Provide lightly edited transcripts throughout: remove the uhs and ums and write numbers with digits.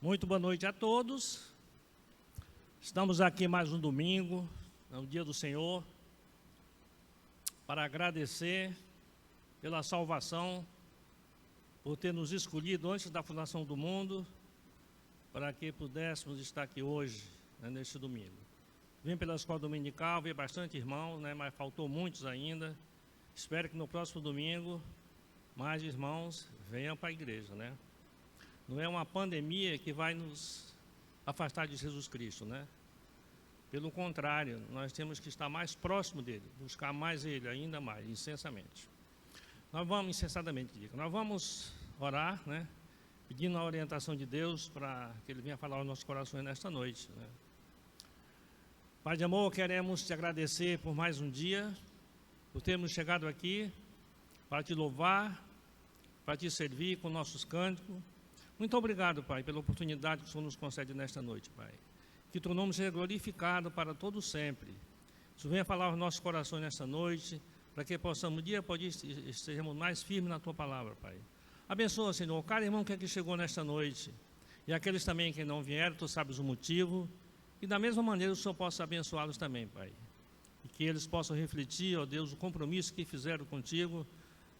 Muito boa noite a todos. Estamos aqui mais um domingo, no dia do Senhor, para agradecer pela salvação, por ter nos escolhido antes da fundação do mundo, para que pudéssemos estar aqui hoje, neste domingo. Vim pela escola dominical, vi bastante irmãos, mas faltou muitos ainda. Espero que no próximo domingo mais irmãos venham para a igreja, Não é uma pandemia que vai nos afastar de Jesus Cristo, Pelo contrário, nós temos que estar mais próximo dele, buscar mais ele, ainda mais, incessantemente. Nós vamos orar, pedindo a orientação de Deus para que ele venha falar aos nossos corações nesta noite, Pai de amor, queremos te agradecer por mais um dia, por termos chegado aqui para te louvar, para te servir com nossos cânticos. Muito obrigado, Pai, pela oportunidade que o Senhor nos concede nesta noite, Pai. Que teu nome seja glorificado para todo sempre. O Senhor venha falar aos nossos corações nesta noite, para que possamos, dia após dia, estejamos mais firmes na tua palavra, Pai. Abençoa, Senhor, cada irmão que aqui chegou nesta noite, e aqueles também que não vieram, tu sabes o motivo, e da mesma maneira o Senhor possa abençoá-los também, Pai. E que eles possam refletir, ó Deus, o compromisso que fizeram contigo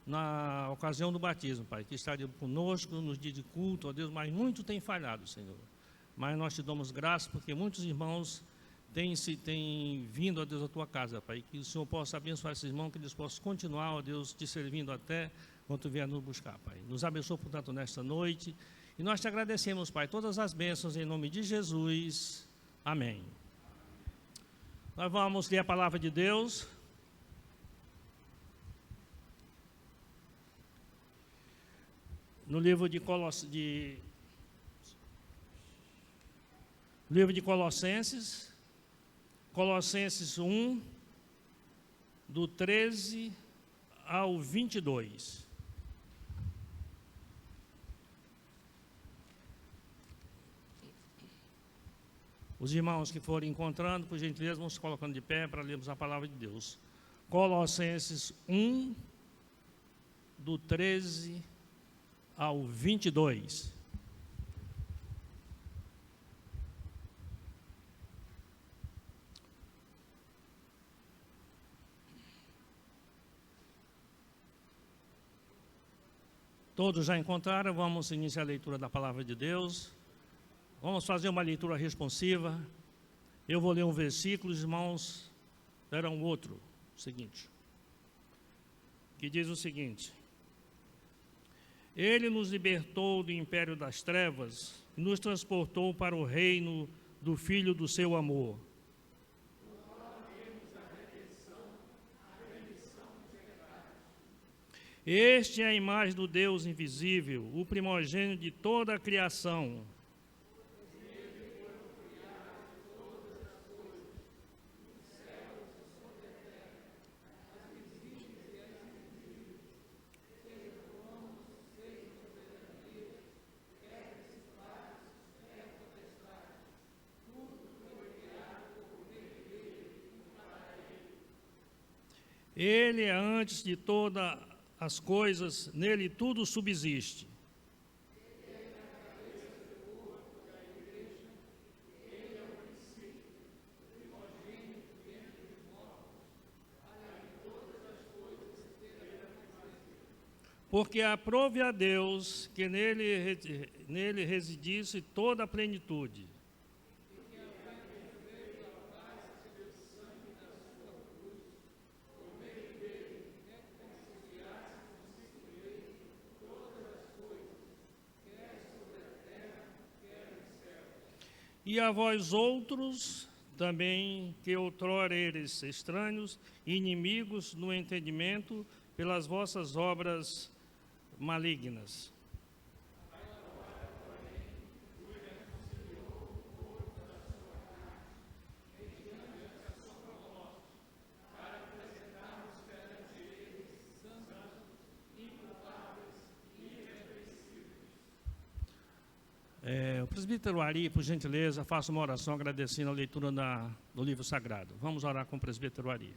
na ocasião do batismo, Pai, que estaria conosco nos dias de culto, ó Deus, mas muito tem falhado, Senhor. Mas nós te damos graça porque muitos irmãos têm vindo, ó Deus, à tua casa, Pai. Que o Senhor possa abençoar esses irmãos, que eles possam continuar, ó Deus, te servindo até quando tu vier nos buscar, Pai. Nos abençoa, portanto, nesta noite. E nós te agradecemos, Pai, todas as bênçãos em nome de Jesus. Amém. Nós vamos ler a palavra de Deus. No livro de Colossenses, Colossenses 1, do 13 ao 22. Os irmãos que forem encontrando, por gentileza, vão se colocando de pé para lermos a palavra de Deus. Colossenses 1, do 13 ao 22. Todos já encontraram? Vamos iniciar a leitura da palavra de Deus. Vamos fazer uma leitura responsiva. Eu vou ler um versículo, os irmãos lerão outro, o seguinte, que diz o seguinte: Ele nos libertou do império das trevas e nos transportou para o reino do Filho do seu amor. Este é a imagem do Deus invisível, o primogênito de toda a criação. Ele é antes de todas as coisas, nele tudo subsiste. Porque aprove a Deus que nele residisse toda a plenitude. E a vós outros também, que outrora eres estranhos e inimigos no entendimento pelas vossas obras malignas. O presbítero Ari, por gentileza, faça uma oração agradecendo a leitura do livro sagrado. Vamos orar com o presbítero Ari.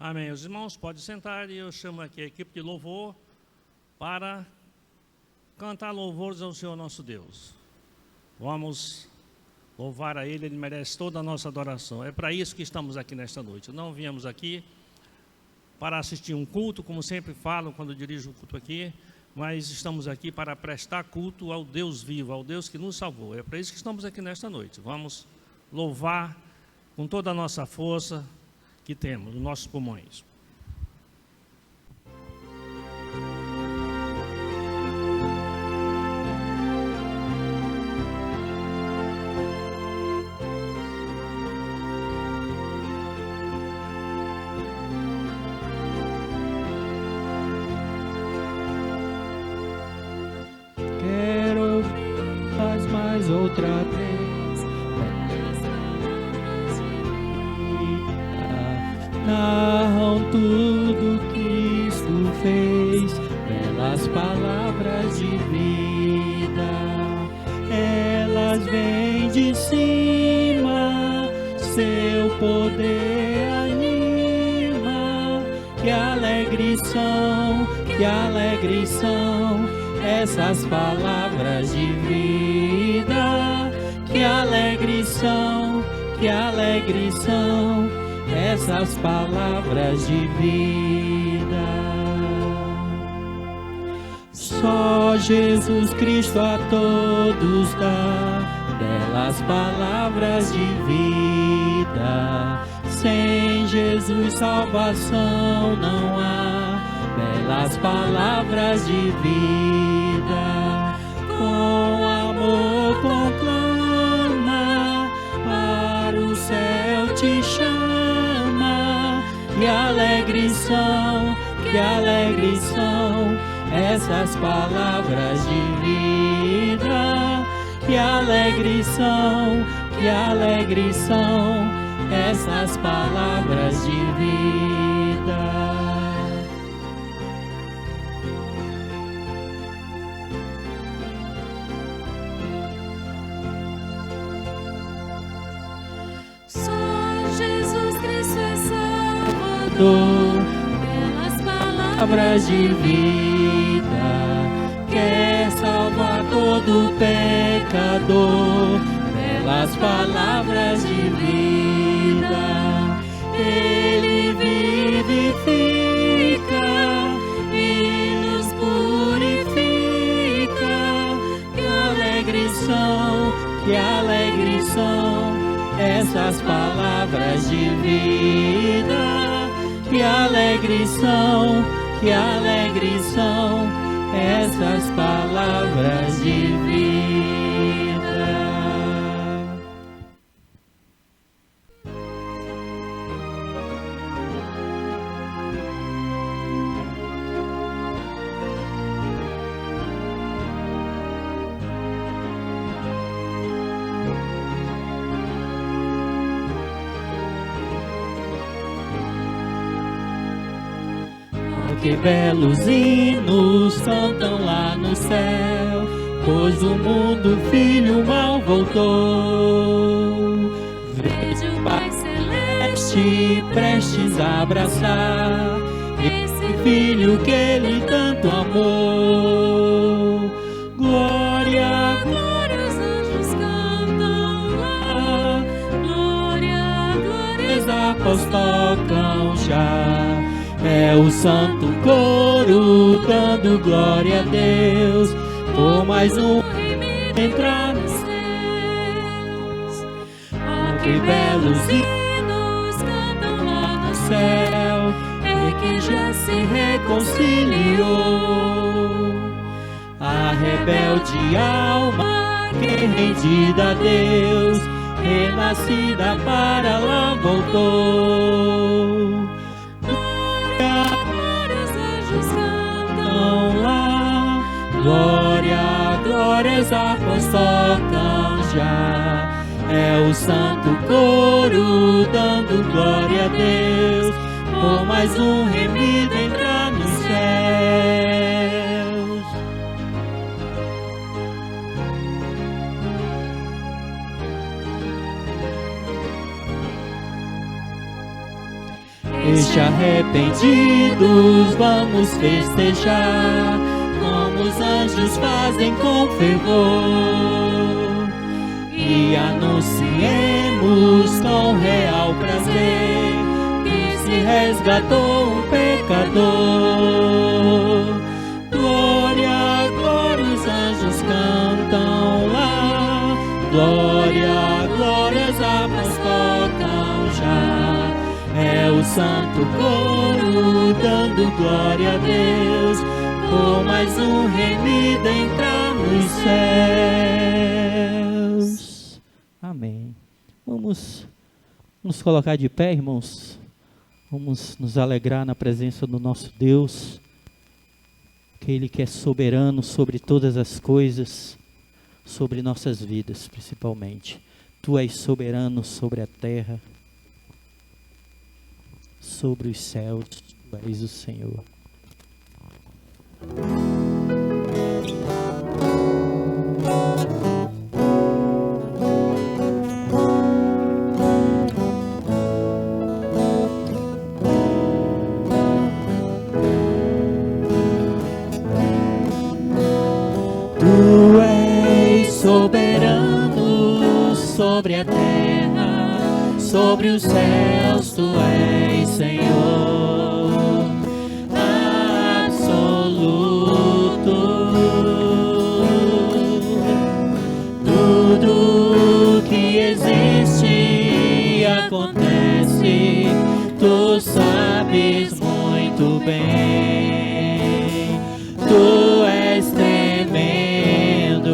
Amém. Os irmãos podem sentar e eu chamo aqui a equipe de louvor para cantar louvores ao Senhor nosso Deus. Vamos louvar a Ele, Ele merece toda a nossa adoração. É para isso que estamos aqui nesta noite. Não viemos aqui para assistir um culto, como sempre falo quando dirijo o culto aqui, mas estamos aqui para prestar culto ao Deus vivo, ao Deus que nos salvou. É para isso que estamos aqui nesta noite. Vamos louvar com toda a nossa força que temos, nos nossos pulmões. Quero faz mais outra vez. Narram tudo que Cristo fez, belas palavras de vida, elas vêm de cima, seu poder anima. Que alegres são essas palavras de vida, que alegres são essas palavras de vida. Só Jesus Cristo a todos dá belas palavras de vida. Sem Jesus salvação não há, belas palavras de vida. Com amor conclama, para o céu te chama. Que alegres são essas palavras de vida. Que alegres são essas palavras de vida. Belas palavras de vida, quer salvar todo pecador. Belas palavras de vida, Ele vivifica e nos purifica. Que alegres são essas palavras de vida. Que alegres são essas palavras de vida. Que belos hinos cantam lá no céu, pois o mundo filho mal voltou. Vejo o Pai Celeste prestes a abraçar esse filho que Ele tanto amou. Glória, glória, os anjos cantam lá. Glória, glória, os apóstolos tocam já. É o santo coro dando glória a Deus, por mais um entrar nos céus. Oh, que belos hinos cantam lá no céu, e que já se reconciliou. A rebelde alma que rendida a Deus, renascida para lá voltou. Glória, glória, os apóstolos tocam já. É o santo coro dando glória a Deus, por mais um remido entrar nos céus. triste, arrependidos, vamos festejar, como os anjos fazem com fervor, e anunciemos com real prazer que se resgatou um pecador. Glória, glória, os anjos cantam lá, glória, glória, as harpas tocam já. É o santo coro dando glória a Deus, por mais um remido entrar nos céus. Amém. Vamos nos colocar de pé, irmãos. Vamos nos alegrar na presença do nosso Deus, aquele que é soberano sobre todas as coisas, sobre nossas vidas principalmente. Tu és soberano sobre a terra, sobre os céus, tu és o Senhor. Tu és soberano sobre a terra, sobre os céus, tu és Senhor absoluto. Tudo que existe e acontece, tu sabes muito bem. Tu és tremendo,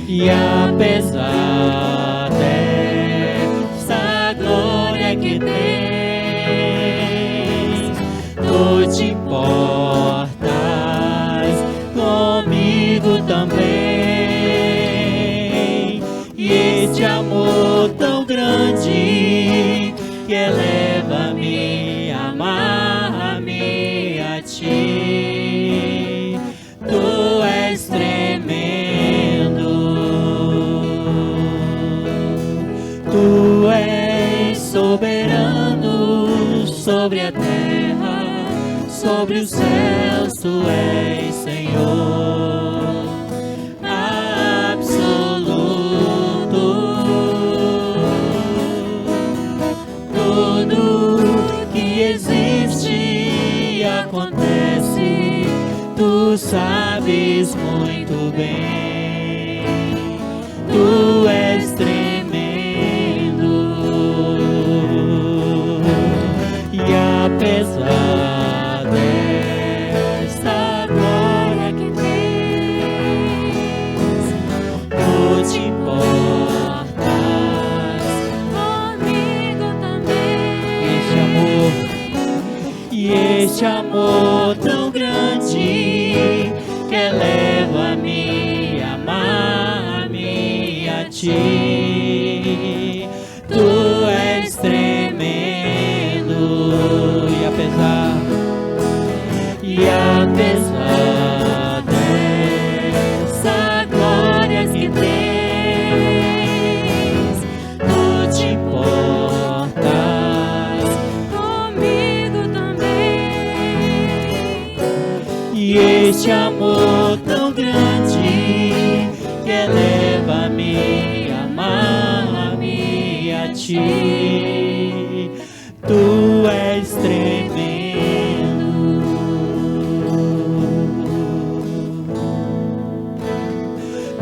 e apesar dessa glória que tens, tu te importas comigo também. E este amor tão grande que eleva-me, amarra-me a ti. Tu és tremendo, tu és soberano sobre a terra, sobre os céus, tu és Senhor absoluto. Tudo que existe e acontece, tu sabes muito bem. Tu és tremendo, e apesar desta glória que tens, tu te importas comigo também. Este amor tão grande que eleva-me, amar-me a ti. Tu és tremendo, e apesar dessa glória que tens, tu te importas comigo também. E este amor tão grande que eleva-me, amar-me a ti. Tu és tremendo,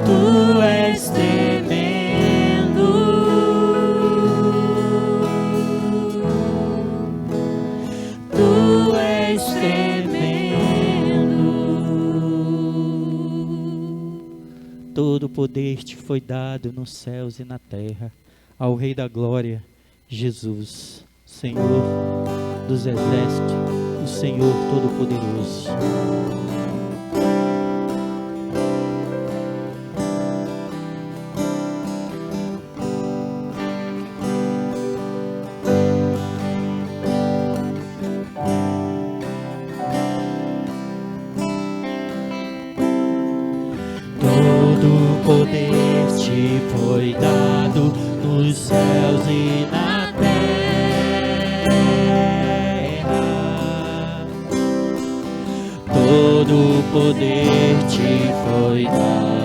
tu és tremendo, tu és tremendo. Todo o poder te foi dado nos céus e na terra, ao Rei da Glória, Jesus, Senhor dos Exércitos, o Senhor Todo-Poderoso. Todo poder te foi dado nos céus e na terra. poder te foi dado.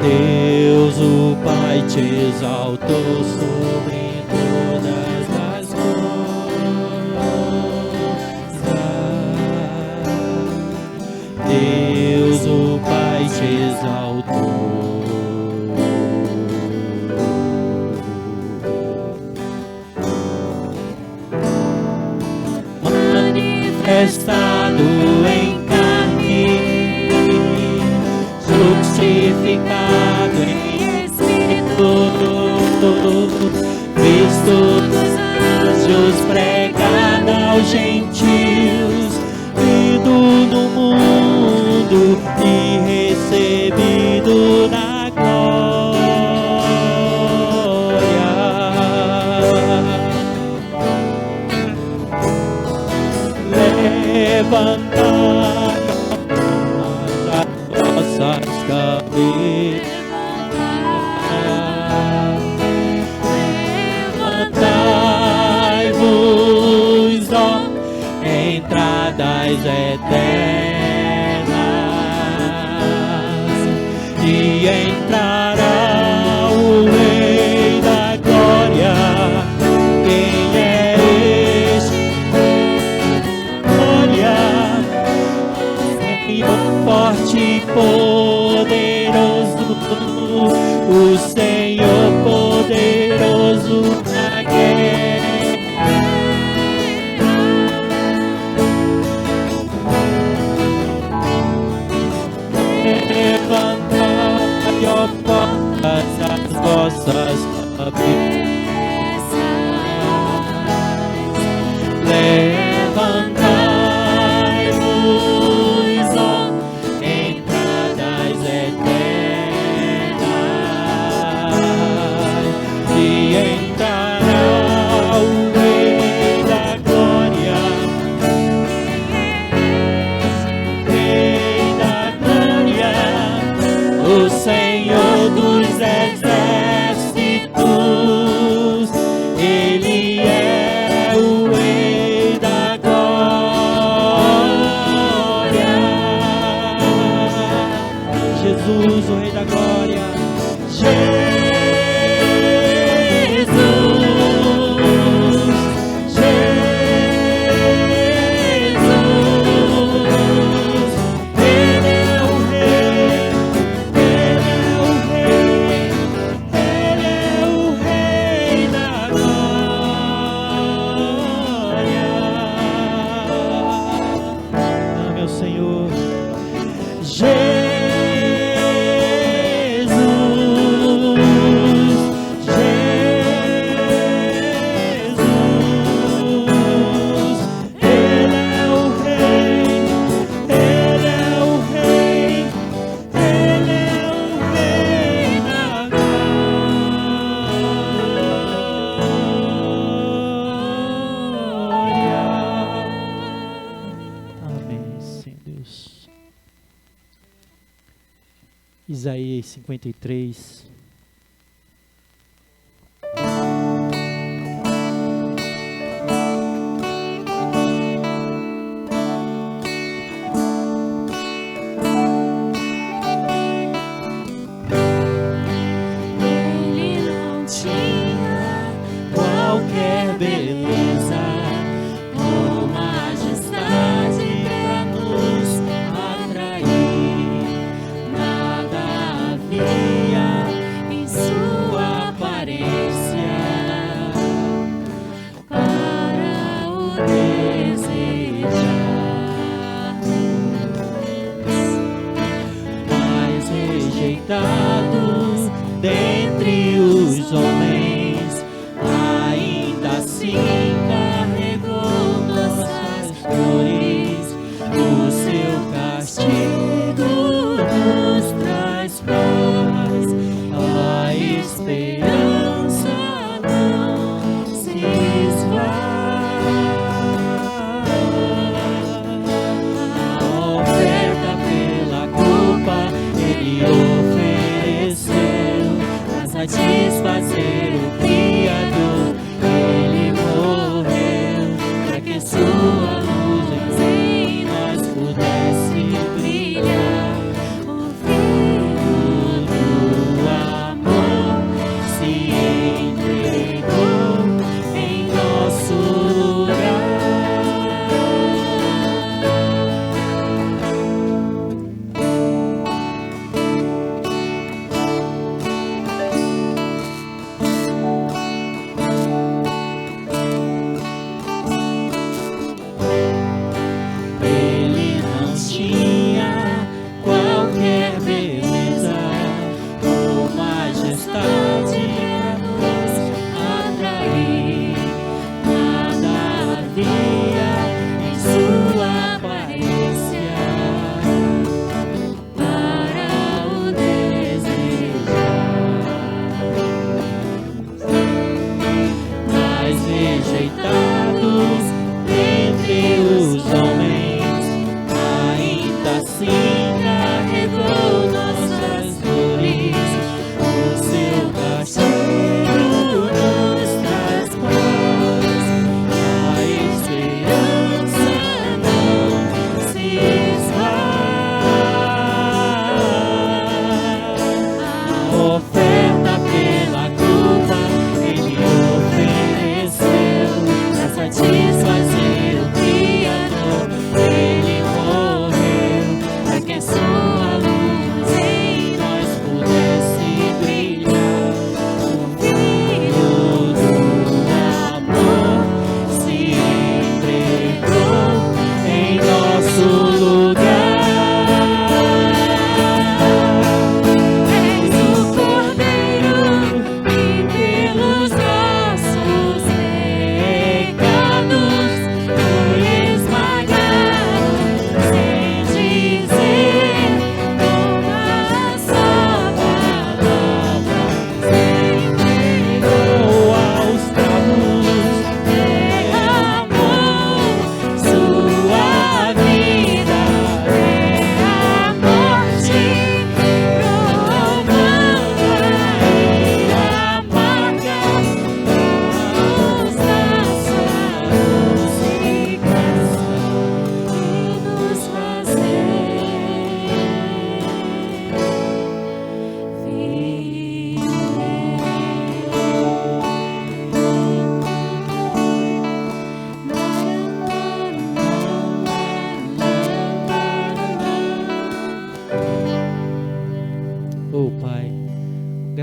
Deus, o Pai, te exaltou sobre todas as coisas. Deus, o Pai, te exaltou. Manifestado em carne, crucificado em espírito, visto dos anjos, pregado aos gentios, vindo no mundo e recebido na glória. Levantai as vossas cabeças, levantai-vos, ó entradas eternas, e entrará o Rei da Glória. Quem é este? Glória, Senhor forte e poderoso, o Senhor poderoso na guerra. Levantai, ó portas, as vossas cabeças, levantai-vos, ó entradas eternas, e entrará o Rei da Glória. Rei da Glória, o Senhor dos exércitos, Ele é o Rei da Glória. Jesus, o Rei da Glória. Isaías 53. Ele não tinha qualquer beleza ou majestade pra nos atrair. Nada havia em sua aparência para o desejar, mas rejeitado dentre os homens, ainda assim carregou nossas dores. O seu castigo nos traz paz, a esperança não se esvai. A oferta pela culpa Ele ofereceu pra satisfazer o Criador.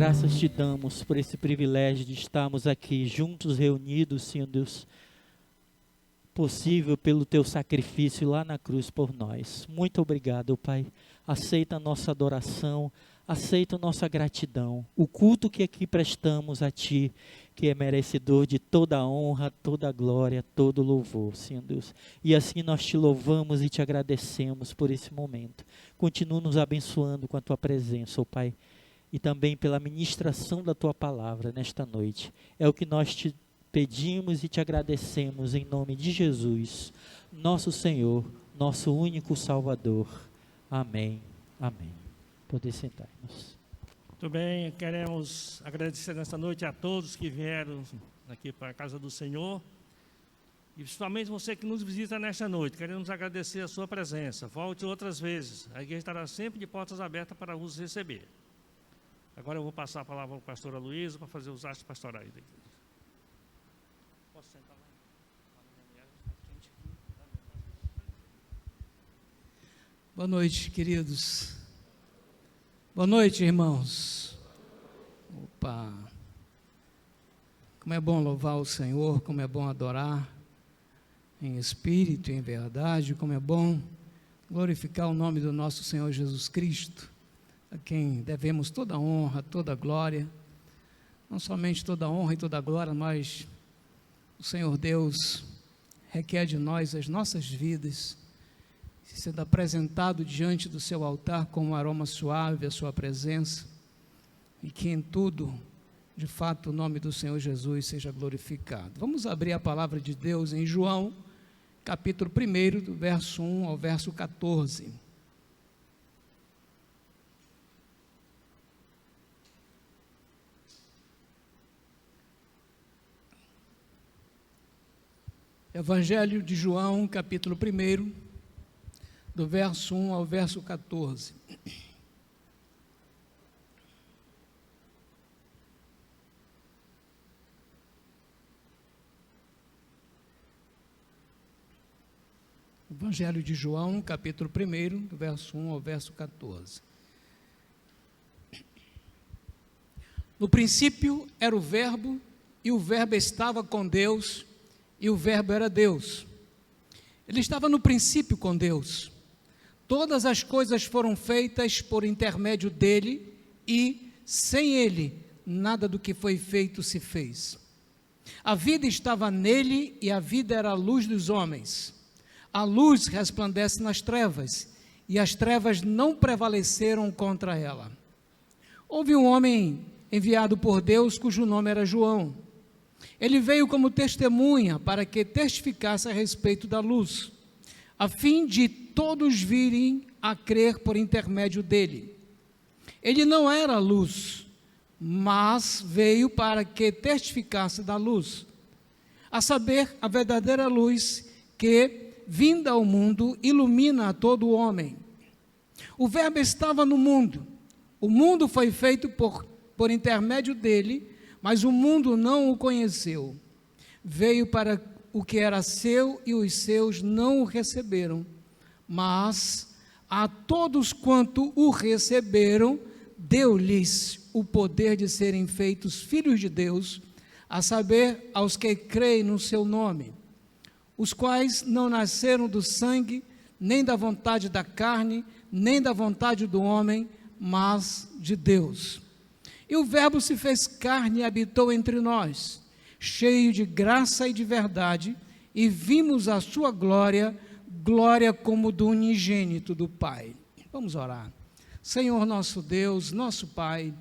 Graças te damos por esse privilégio de estarmos aqui juntos, reunidos, Senhor Deus, possível pelo teu sacrifício lá na cruz por nós. Muito obrigado, Pai. Aceita a nossa adoração, aceita a nossa gratidão, o culto que aqui prestamos a Ti, que é merecedor de toda a honra, toda a glória, todo o louvor, Senhor Deus. E assim nós te louvamos e te agradecemos por esse momento. Continua nos abençoando com a Tua presença, ó Pai, e também pela ministração da Tua palavra nesta noite. É o que nós te pedimos e te agradecemos em nome de Jesus, nosso Senhor, nosso único Salvador. Amém. Amém. Poder sentar-nos. Muito bem, queremos agradecer nesta noite a todos que vieram aqui para a casa do Senhor, e principalmente você que nos visita nesta noite. Queremos agradecer a sua presença. Volte outras vezes. A igreja estará sempre de portas abertas para vos receber. Agora eu vou passar a palavra ao pastor Aloysio para fazer os atos pastorais da igreja. Posso sentar lá? Boa noite, queridos. Boa noite, irmãos. Opa! Como é bom louvar o Senhor, como é bom adorar em espírito e em verdade, como é bom glorificar o nome do nosso Senhor Jesus Cristo, a quem devemos toda a honra, toda a glória. Não somente toda a honra e toda a glória, mas o Senhor Deus requer de nós as nossas vidas, sendo apresentado diante do seu altar com um aroma suave, a sua presença, e que em tudo, de fato, o nome do Senhor Jesus seja glorificado. Vamos abrir a palavra de Deus em João, capítulo 1, do verso 1 ao verso 14. Evangelho de João, capítulo 1, do verso 1 ao verso 14. Evangelho de João, capítulo 1, do verso 1 ao verso 14. No princípio era o Verbo, e o Verbo estava com Deus, e o Verbo era Deus. Ele estava no princípio com Deus. Todas as coisas foram feitas por intermédio dele, e sem ele nada do que foi feito se fez. A vida estava nele, e a vida era a luz dos homens. A luz resplandece nas trevas, e as trevas não prevaleceram contra ela. Houve um homem enviado por Deus, cujo nome era João. Ele veio como testemunha para que testificasse a respeito da luz, a fim de todos virem a crer por intermédio dele. Ele não era luz, mas veio para que testificasse da luz, a saber, a verdadeira luz que, vinda ao mundo, ilumina a todo homem. O Verbo estava no mundo. O mundo foi feito por intermédio dele, mas o mundo não o conheceu. Veio para o que era seu, e os seus não o receberam. Mas a todos quanto o receberam, deu-lhes o poder de serem feitos filhos de Deus, a saber, aos que creem no seu nome, os quais não nasceram do sangue, nem da vontade da carne, nem da vontade do homem, mas de Deus. E o Verbo se fez carne e habitou entre nós, cheio de graça e de verdade, e vimos a sua glória, glória como do unigênito do Pai. Vamos orar. Senhor nosso Deus, nosso Pai,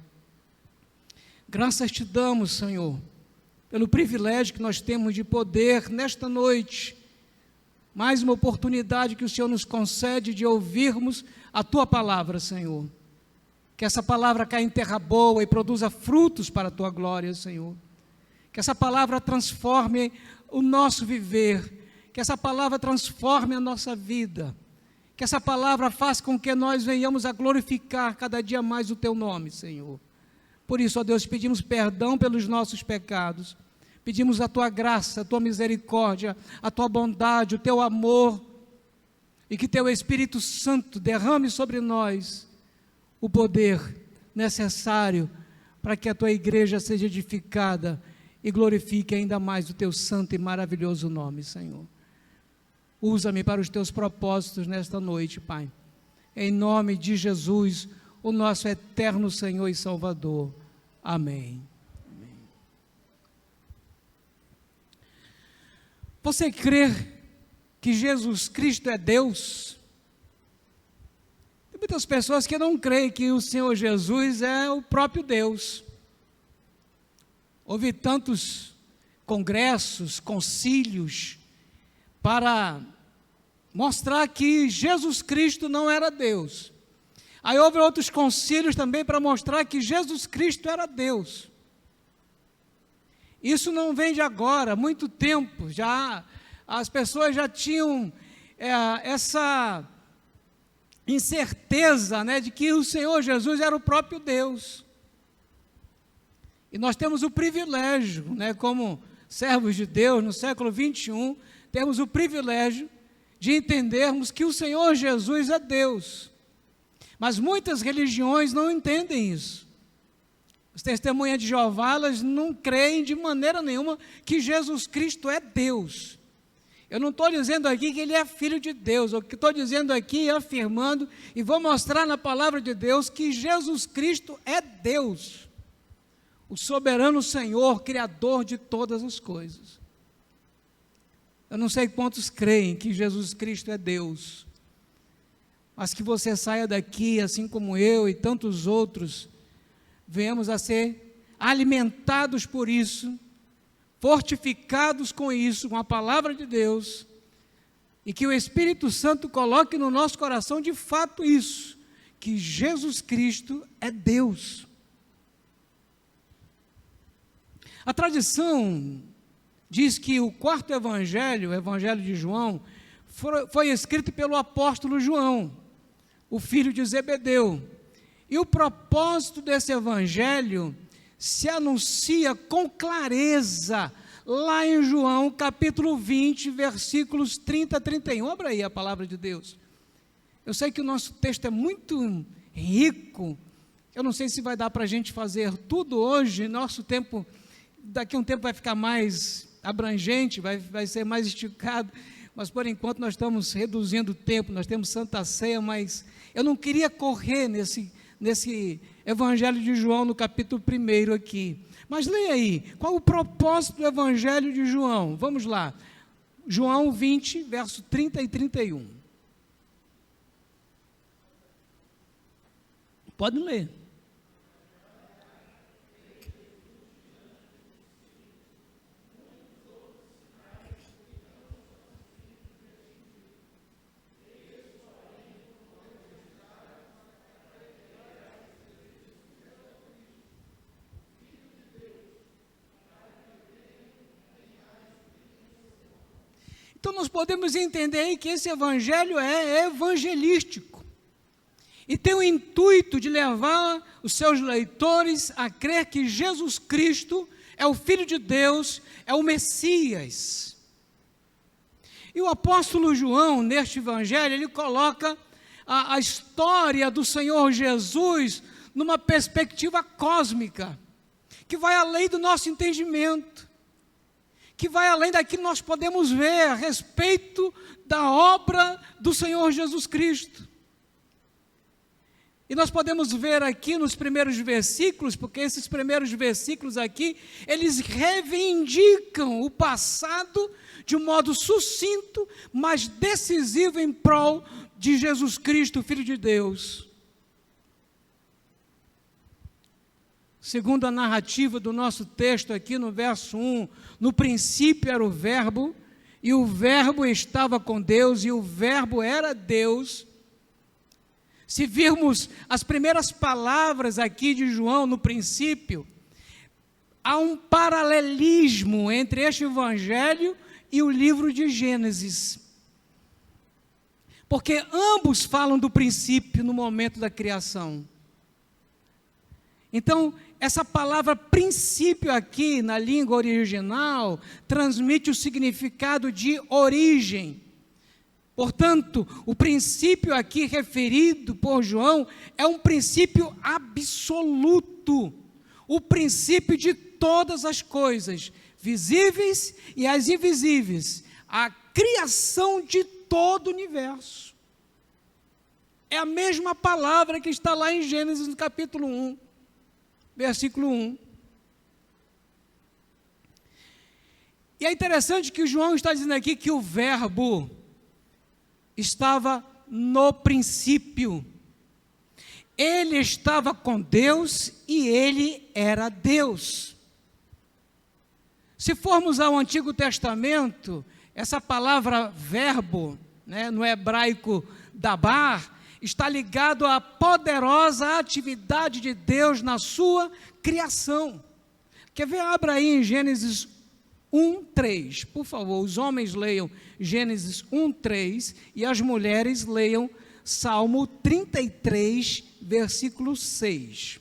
graças te damos, Senhor, pelo privilégio que nós temos de poder, nesta noite, mais uma oportunidade que o Senhor nos concede de ouvirmos a Tua palavra, Senhor. Que essa palavra caia em terra boa e produza frutos para a Tua glória, Senhor. Que essa palavra transforme o nosso viver, que essa palavra transforme a nossa vida, que essa palavra faça com que nós venhamos a glorificar cada dia mais o Teu nome, Senhor. Por isso, ó Deus, pedimos perdão pelos nossos pecados, pedimos a Tua graça, a Tua misericórdia, a Tua bondade, o Teu amor, e que Teu Espírito Santo derrame sobre nós o poder necessário para que a tua igreja seja edificada e glorifique ainda mais o teu santo e maravilhoso nome, Senhor. Usa-me para os teus propósitos nesta noite, Pai. Em nome de Jesus, o nosso eterno Senhor e Salvador. Amém. Amém. Você crê que Jesus Cristo é Deus? Tem muitas pessoas que não creem que o Senhor Jesus é o próprio Deus. Houve tantos congressos, concílios, para mostrar que Jesus Cristo não era Deus. Aí houve outros concílios também para mostrar que Jesus Cristo era Deus. Isso não vem de agora, há muito tempo, já as pessoas já tinham essa incerteza, né, de que o Senhor Jesus era o próprio Deus. E nós temos o privilégio, né, como servos de Deus no século 21, temos o privilégio de entendermos que o Senhor Jesus é Deus. Mas muitas religiões não entendem isso. As testemunhas de Jeová, elas não creem de maneira nenhuma que Jesus Cristo é Deus. Eu não estou dizendo aqui que Ele é Filho de Deus, o que estou dizendo aqui é afirmando, e vou mostrar na palavra de Deus, que Jesus Cristo é Deus, o soberano Senhor, Criador de todas as coisas. Eu não sei quantos creem que Jesus Cristo é Deus, mas que você saia daqui, assim como eu e tantos outros, venhamos a ser alimentados por isso, fortificados com isso, com a palavra de Deus, e que o Espírito Santo coloque no nosso coração de fato isso, que Jesus Cristo é Deus. A tradição diz que o quarto evangelho, o evangelho de João, foi escrito pelo apóstolo João, o filho de Zebedeu. E o propósito desse evangelho se anuncia com clareza lá em João, capítulo 20, versículos 30 a 31. Abra aí a palavra de Deus. Eu sei que o nosso texto é muito rico, eu não sei se vai dar para a gente fazer tudo hoje, nosso tempo, daqui a um tempo vai ficar mais abrangente, vai ser mais esticado, mas por enquanto nós estamos reduzindo o tempo, nós temos Santa Ceia, mas eu não queria correr nesse Evangelho de João, no capítulo 1 aqui. Mas leia aí, qual o propósito do Evangelho de João? Vamos lá, João 20, verso 30 e 31. Pode ler. Então nós podemos entender aí que esse evangelho é evangelístico e tem o intuito de levar os seus leitores a crer que Jesus Cristo é o Filho de Deus, é o Messias. E o apóstolo João, neste evangelho, ele coloca a história do Senhor Jesus numa perspectiva cósmica, que vai além do nosso entendimento, que vai além daquilo que nós podemos ver a respeito da obra do Senhor Jesus Cristo. E nós podemos ver aqui nos primeiros versículos, porque esses primeiros versículos aqui, eles reivindicam o passado de um modo sucinto, mas decisivo em prol de Jesus Cristo, Filho de Deus. Segundo a narrativa do nosso texto aqui no verso 1, no princípio era o verbo, e o verbo estava com Deus, e o verbo era Deus. Se virmos as primeiras palavras aqui de João, no princípio, há um paralelismo entre este evangelho e o livro de Gênesis. Porque ambos falam do princípio no momento da criação. Então, essa palavra princípio aqui, na língua original, transmite o significado de origem. Portanto, o princípio aqui referido por João é um princípio absoluto. o princípio de todas as coisas, visíveis e as invisíveis, a criação de todo o universo. É a mesma palavra que está lá em Gênesis, no capítulo 1, versículo 1. E é interessante que o João está dizendo aqui que o verbo estava no princípio. Ele estava com Deus e ele era Deus. Se formos ao Antigo Testamento, essa palavra verbo, né, no hebraico dabar, está ligado à poderosa atividade de Deus na sua criação. Quer ver? Abra aí em Gênesis 1:3, por favor. Os homens leiam Gênesis 1:3 e as mulheres leiam Salmo 33, versículo 6.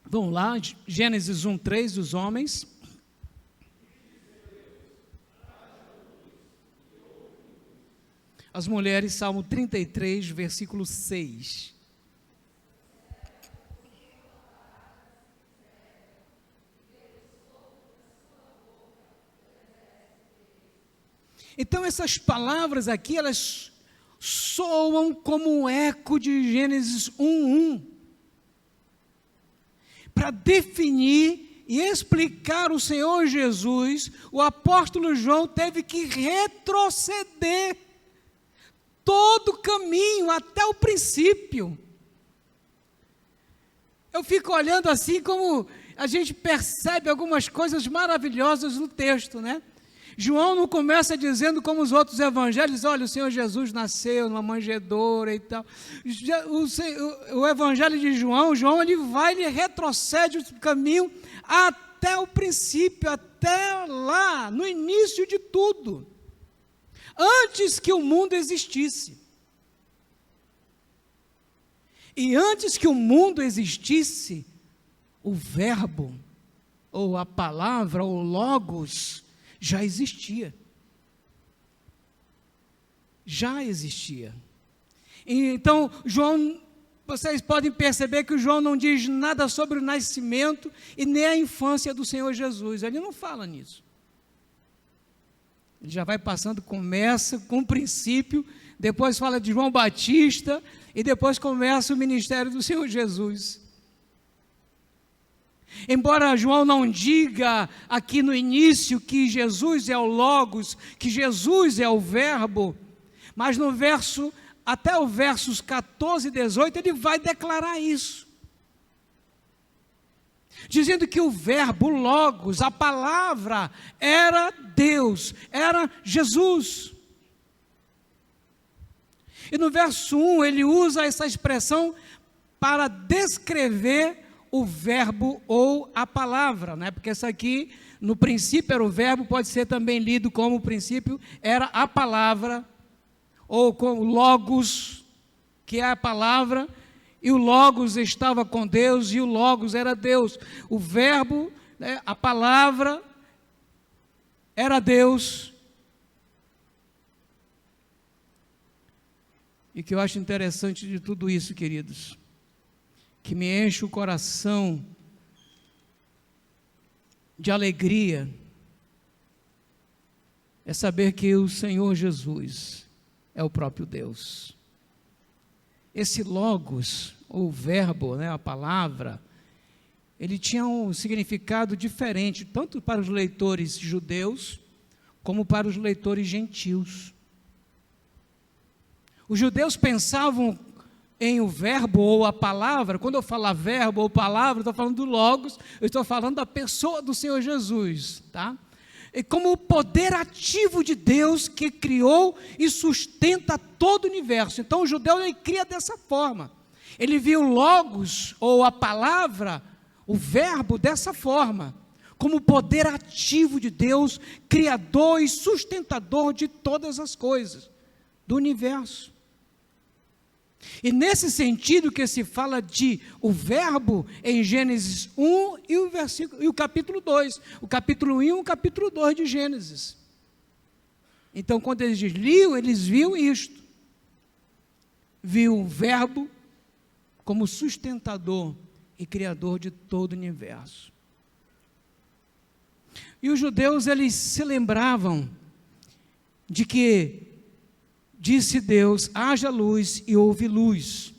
Vamos lá, Gênesis 1:3, os homens. As mulheres, Salmo 33, versículo 6. Então essas palavras aqui, elas soam como um eco de Gênesis 1:1. Para definir e explicar o Senhor Jesus, o apóstolo João teve que retroceder todo o caminho até o princípio. Eu fico olhando assim como a gente percebe algumas coisas maravilhosas no texto, né? João não começa dizendo como os outros evangelhos, olha, o Senhor Jesus nasceu numa manjedoura e tal. O evangelho de João ele retrocede o caminho até o princípio, até lá, no início de tudo. Antes que o mundo existisse. E antes que o mundo existisse, o verbo, ou a palavra, ou logos, já existia. Já existia. Então, João, vocês podem perceber que o João não diz nada sobre o nascimento e nem a infância do Senhor Jesus. Ele não fala nisso. Ele já vai passando, começa com o princípio, depois fala de João Batista e depois começa o ministério do Senhor Jesus. Embora João não diga aqui no início que Jesus é o Logos, que Jesus é o Verbo, mas no verso, até os versos 14 e 18, ele vai declarar isso. Dizendo que o verbo, o Logos, a palavra, era Deus, era Jesus. E no verso 1, ele usa essa expressão para descrever o verbo ou a palavra, né? Porque essa aqui, no princípio era o verbo, pode ser também lido como o princípio era a palavra, ou com Logos, que é a palavra, e o Logos estava com Deus, e o Logos era Deus. O verbo, né, a palavra, era Deus. E o que eu acho interessante de tudo isso, queridos, que me enche o coração de alegria, é saber que o Senhor Jesus é o próprio Deus. Esse Logos, ou verbo, né, a palavra, ele tinha um significado diferente, tanto para os leitores judeus, como para os leitores gentios. Os judeus pensavam em o verbo ou a palavra. Quando eu falar verbo ou palavra, eu estou falando do Logos, eu estou falando da pessoa do Senhor Jesus, tá? E como o poder ativo de Deus que criou e sustenta todo o universo. Então o judeu ele cria dessa forma. Ele viu o Logos ou a palavra, o verbo dessa forma, como o poder ativo de Deus, criador e sustentador de todas as coisas do universo. E nesse sentido que se fala de o verbo em Gênesis 1 e o capítulo 2. O capítulo 1 e o capítulo 2 de Gênesis. Então, quando eles liam, eles viam isto. viu o Verbo como sustentador e criador de todo o universo. E os judeus, eles se lembravam de que disse Deus, haja luz e houve luz.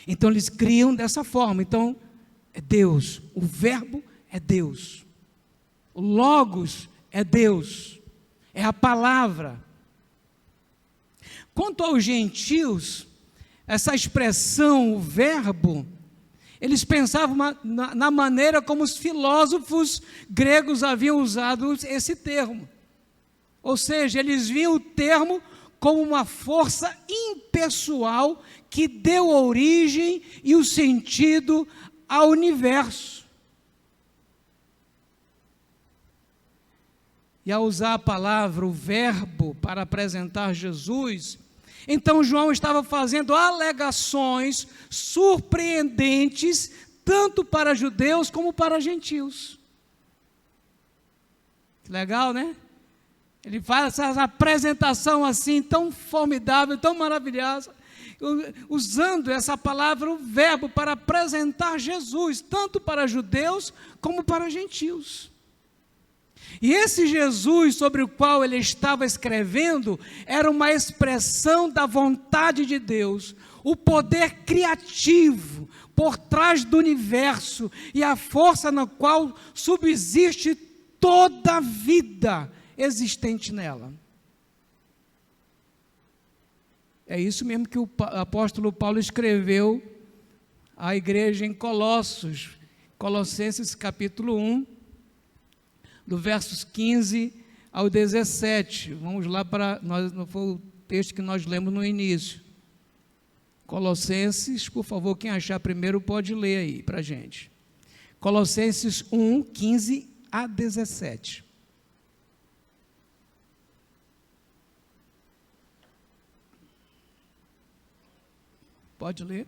Então eles criam dessa forma. Então é Deus, o Verbo é Deus, o Logos é Deus, é a palavra. Quanto aos gentios, essa expressão, o Verbo, eles pensavam na maneira como os filósofos gregos haviam usado esse termo. Ou seja, eles viam o termo como uma força impessoal que deu origem e o sentido ao universo. E ao usar a palavra, o Verbo, para apresentar Jesus, então João estava fazendo alegações surpreendentes, tanto para judeus como para gentios. Legal, né? Ele faz essa apresentação assim, tão formidável, tão maravilhosa, usando essa palavra, o Verbo, para apresentar Jesus, tanto para judeus como para gentios. E esse Jesus sobre o qual ele estava escrevendo era uma expressão da vontade de Deus, o poder criativo por trás do universo e a força na qual subsiste toda a vida existente nela. É isso mesmo que o apóstolo Paulo escreveu à igreja em Colossos, Colossenses capítulo 1, do versos 15 ao 17. Vamos lá para, não foi o texto que nós lemos no início. Colossenses, por favor, quem achar primeiro pode ler aí para a gente. Colossenses 1, 15 a 17. Pode ler.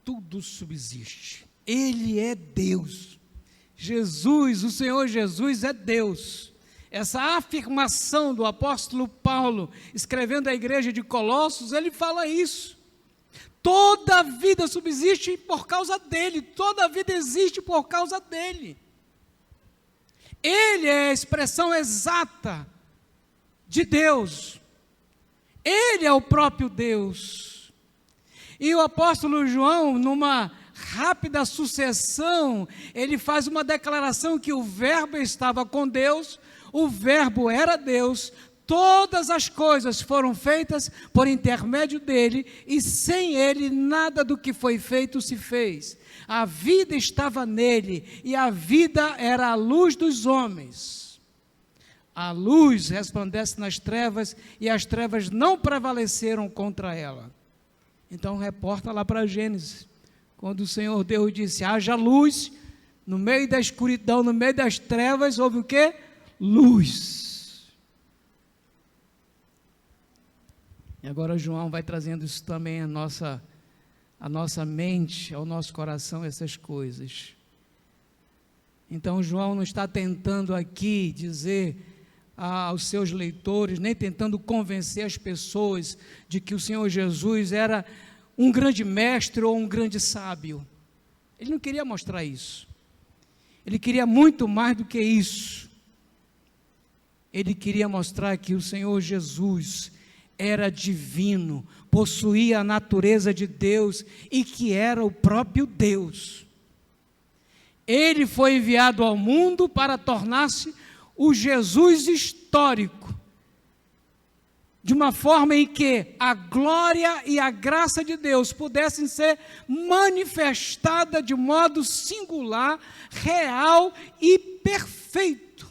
Tudo subsiste. Ele é Deus. Jesus, o Senhor Jesus é Deus. Essa afirmação do apóstolo Paulo, escrevendo à igreja de Colossos, ele fala isso. Toda a vida subsiste por causa dele, toda a vida existe por causa dele. Ele é a expressão exata de Deus. Ele é o próprio Deus. E o apóstolo João, numa rápida sucessão, ele faz uma declaração que o Verbo estava com Deus, o Verbo era Deus, todas as coisas foram feitas por intermédio dele, e sem ele nada do que foi feito se fez. A vida estava nele, e a vida era a luz dos homens. A luz resplandece nas trevas, e as trevas não prevaleceram contra ela. Então reporta lá para Gênesis, quando o Senhor Deus disse, haja luz, no meio da escuridão, no meio das trevas, houve o quê? Luz. E agora João vai trazendo isso também à nossa mente, ao nosso coração, essas coisas. Então João não está tentando aqui dizer aos seus leitores, nem tentando convencer as pessoas de que o Senhor Jesus era um grande mestre ou um grande sábio. Ele não queria mostrar isso. Ele queria muito mais do que isso. Ele queria mostrar que o Senhor Jesus era divino, possuía a natureza de Deus e que era o próprio Deus. Ele foi enviado ao mundo para tornar-se o Jesus histórico. de uma forma em que a glória e a graça de Deus pudessem ser manifestadas de modo singular, real e perfeito.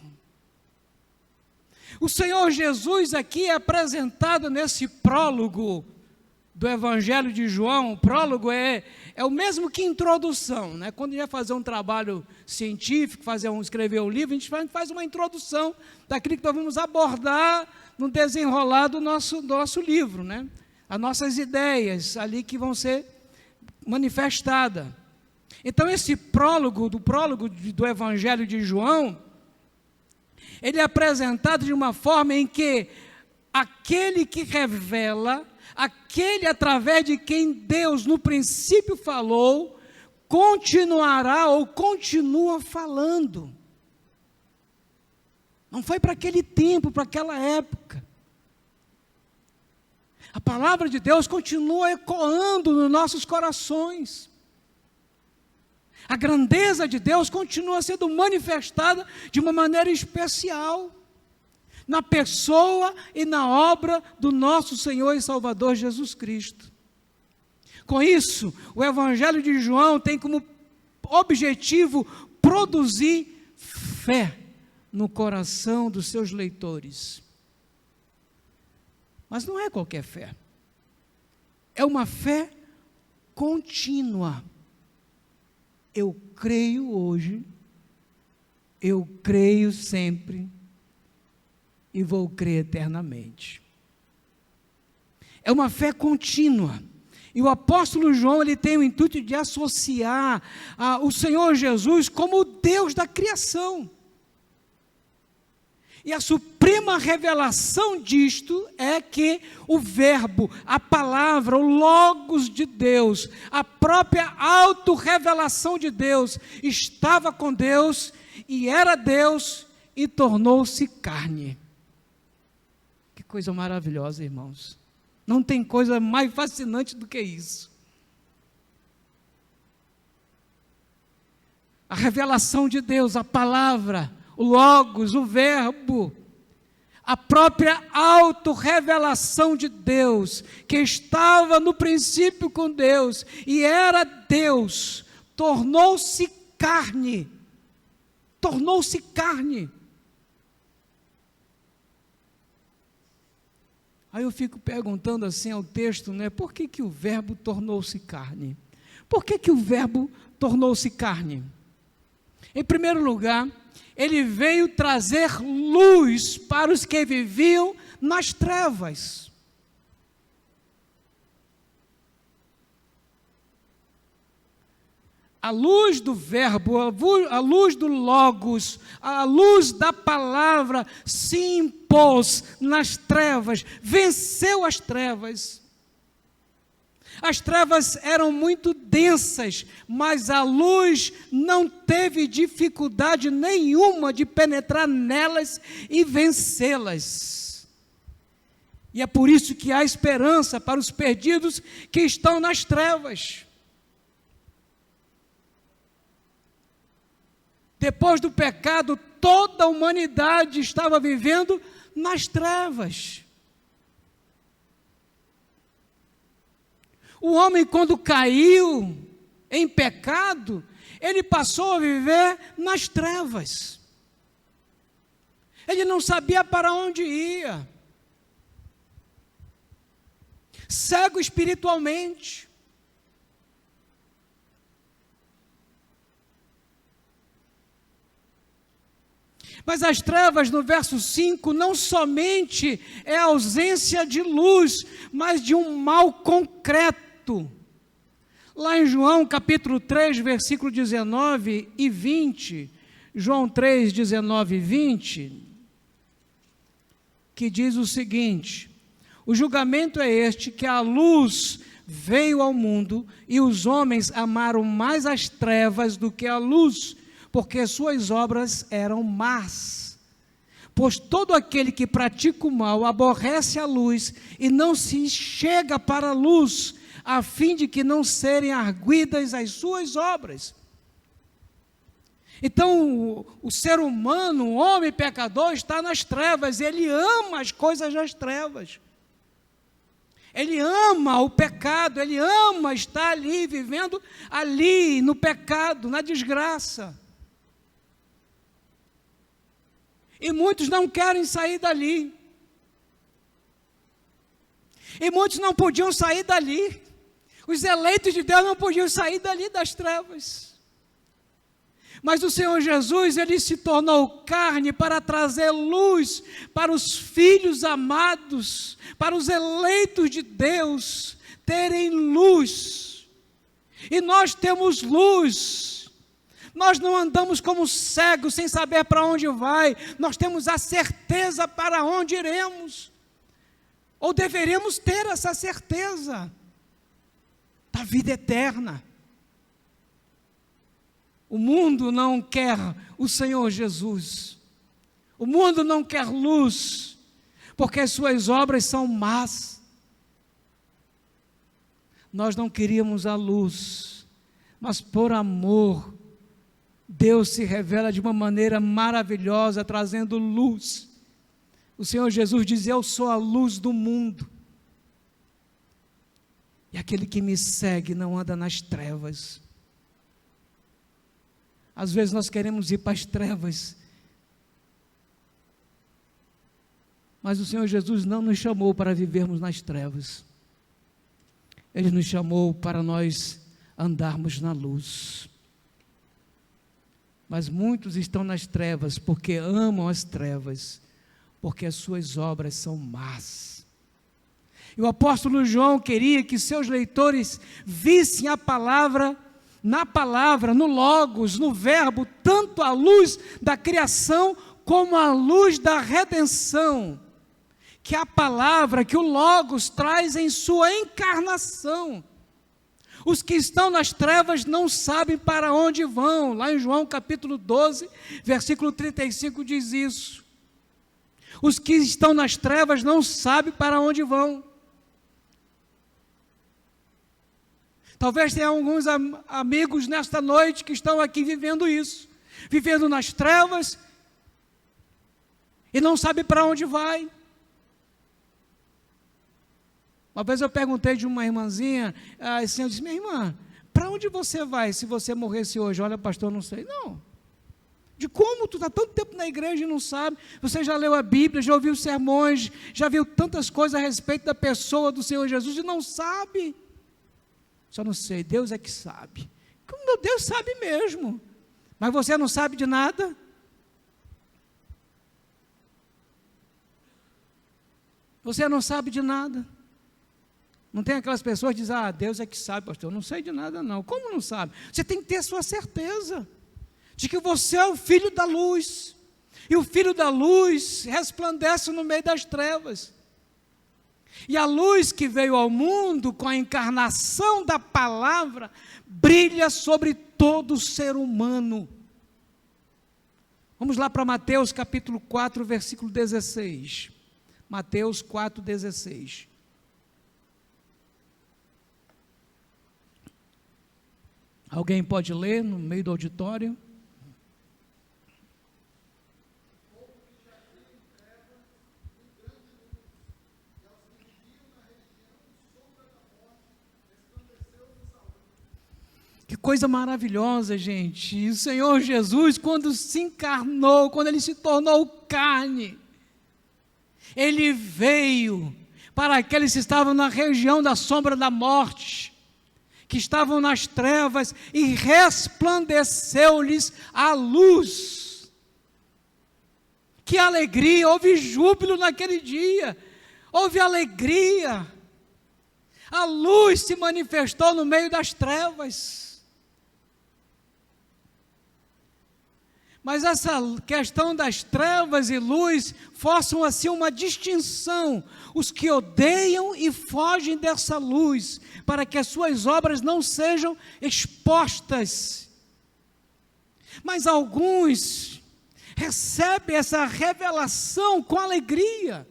O Senhor Jesus aqui é apresentado nesse prólogo do Evangelho de João. O prólogo é o mesmo que introdução, né? Quando a gente vai fazer um trabalho científico, escrever um livro, a gente faz uma introdução daquilo que nós vamos abordar no desenrolar do nosso livro, né? As nossas ideias ali que vão ser manifestadas. Então, esse prólogo do Evangelho de João, ele é apresentado de uma forma em que aquele que revela, aquele através de quem Deus no princípio falou, continuará ou continua falando. Não foi para aquele tempo, para aquela época. A palavra de Deus continua ecoando nos nossos corações. A grandeza de Deus continua sendo manifestada de uma maneira especial na pessoa e na obra do nosso Senhor e Salvador Jesus Cristo. Com isso, o Evangelho de João tem como objetivo produzir fé no coração dos seus leitores. Mas não é qualquer fé. É uma fé contínua. Eu creio hoje, eu creio sempre e vou crer eternamente. É uma fé contínua. E o apóstolo João, ele tem o intuito de associar o Senhor Jesus como o Deus da criação. E a suprema revelação disto é que o verbo, a palavra, o logos de Deus, a própria autorrevelação de Deus, estava com Deus e era Deus e tornou-se carne. Que coisa maravilhosa, irmãos. Não tem coisa mais fascinante do que isso. A revelação de Deus, a palavra, o logos, o verbo, a própria autorrevelação de Deus, que estava no princípio com Deus e era Deus, tornou-se carne. Tornou-se carne. Aí eu fico perguntando assim ao texto, né? Por que o verbo tornou-se carne? Por que o verbo tornou-se carne? Em primeiro lugar, ele veio trazer luz para os que viviam nas trevas. A luz do verbo, a luz do logos, a luz da palavra se impôs nas trevas, venceu as trevas. As trevas eram muito densas, mas a luz não teve dificuldade nenhuma de penetrar nelas e vencê-las. E é por isso que há esperança para os perdidos que estão nas trevas. Depois do pecado, toda a humanidade estava vivendo nas trevas. O homem, quando caiu em pecado, ele passou a viver nas trevas. Ele não sabia para onde ia. Cego espiritualmente. Mas as trevas, no verso 5, não somente é a ausência de luz, mas de um mal concreto. Lá em João capítulo 3, versículo 19 e 20, João 3, 19 e 20, que diz o seguinte: o julgamento é este, que a luz veio ao mundo, e os homens amaram mais as trevas do que a luz, porque suas obras eram más. Pois todo aquele que pratica o mal aborrece a luz e não se chega para a luz, a fim de que não serem arguidas as suas obras. Então, o ser humano, o homem pecador, está nas trevas, ele ama as coisas das trevas. Ele ama o pecado, ele ama estar ali, vivendo ali, no pecado, na desgraça. E muitos não querem sair dali. E muitos não podiam sair dali. Os eleitos de Deus não podiam sair dali das trevas. Mas o Senhor Jesus, ele se tornou carne para trazer luz para os filhos amados, para os eleitos de Deus terem luz. E nós temos luz. Nós não andamos como cegos sem saber para onde vai. Nós temos a certeza para onde iremos. Ou deveremos ter essa certeza da vida eterna. O mundo não quer o Senhor Jesus. O mundo não quer luz, porque as suas obras são más. Nós não queríamos a luz, mas por amor, Deus se revela de uma maneira maravilhosa, trazendo luz. O Senhor Jesus diz: eu sou a luz do mundo. E aquele que me segue não anda nas trevas. Às vezes nós queremos ir para as trevas, mas o Senhor Jesus não nos chamou para vivermos nas trevas. Ele nos chamou para nós andarmos na luz. Mas muitos estão nas trevas porque amam as trevas, porque as suas obras são más. E o apóstolo João queria que seus leitores vissem a palavra, na palavra, no Logos, no Verbo, tanto a luz da criação como a luz da redenção, que a palavra, que o Logos traz em sua encarnação. Os que estão nas trevas não sabem para onde vão. Lá em João capítulo 12, versículo 35 diz isso. Os que estão nas trevas não sabem para onde vão. Talvez tenha alguns amigos nesta noite que estão aqui vivendo isso, vivendo nas trevas e não sabe para onde vai. Uma vez eu perguntei de uma irmãzinha, assim, eu disse: minha irmã, para onde você vai se você morresse hoje? Olha, pastor, não sei. Não. De como tu está tanto tempo na igreja e não sabe? Você já leu a Bíblia, já ouviu sermões, já viu tantas coisas a respeito da pessoa do Senhor Jesus e não sabe. Só não sei, Deus é que sabe. Como Deus sabe mesmo. Mas você não sabe de nada? Você não sabe de nada. Não tem aquelas pessoas que dizem: Deus é que sabe, pastor, eu não sei de nada não. Como não sabe? Você tem que ter a sua certeza de que você é o filho da luz. E o filho da luz resplandece no meio das trevas. E a luz que veio ao mundo com a encarnação da palavra brilha sobre todo ser humano. Vamos lá para Mateus capítulo 4, versículo 16. Mateus 4, 16. Alguém pode ler no meio do auditório? Que coisa maravilhosa, gente. E o Senhor Jesus, quando se encarnou, quando Ele se tornou carne, Ele veio para aqueles que estavam na região da sombra da morte, que estavam nas trevas, e resplandeceu-lhes a luz. Que alegria, houve júbilo naquele dia, houve alegria. A luz se manifestou no meio das trevas. Mas essa questão das trevas e luz forçam assim uma distinção. Os que odeiam e fogem dessa luz, para que as suas obras não sejam expostas. Mas alguns recebem essa revelação com alegria.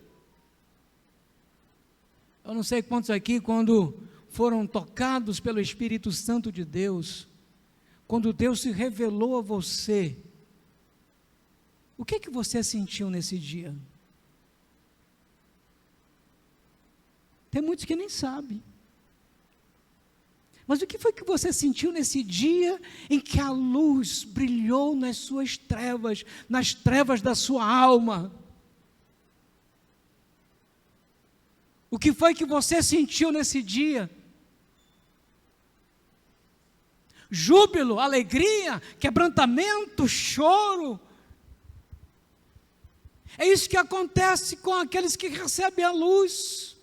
Eu não sei quantos aqui, quando foram tocados pelo Espírito Santo de Deus, quando Deus se revelou a você, o que você sentiu nesse dia? Tem muitos que nem sabem. Mas o que foi que você sentiu nesse dia em que a luz brilhou nas suas trevas, nas trevas da sua alma? O que foi que você sentiu nesse dia? Júbilo, alegria, quebrantamento, choro. É isso que acontece com aqueles que recebem a luz.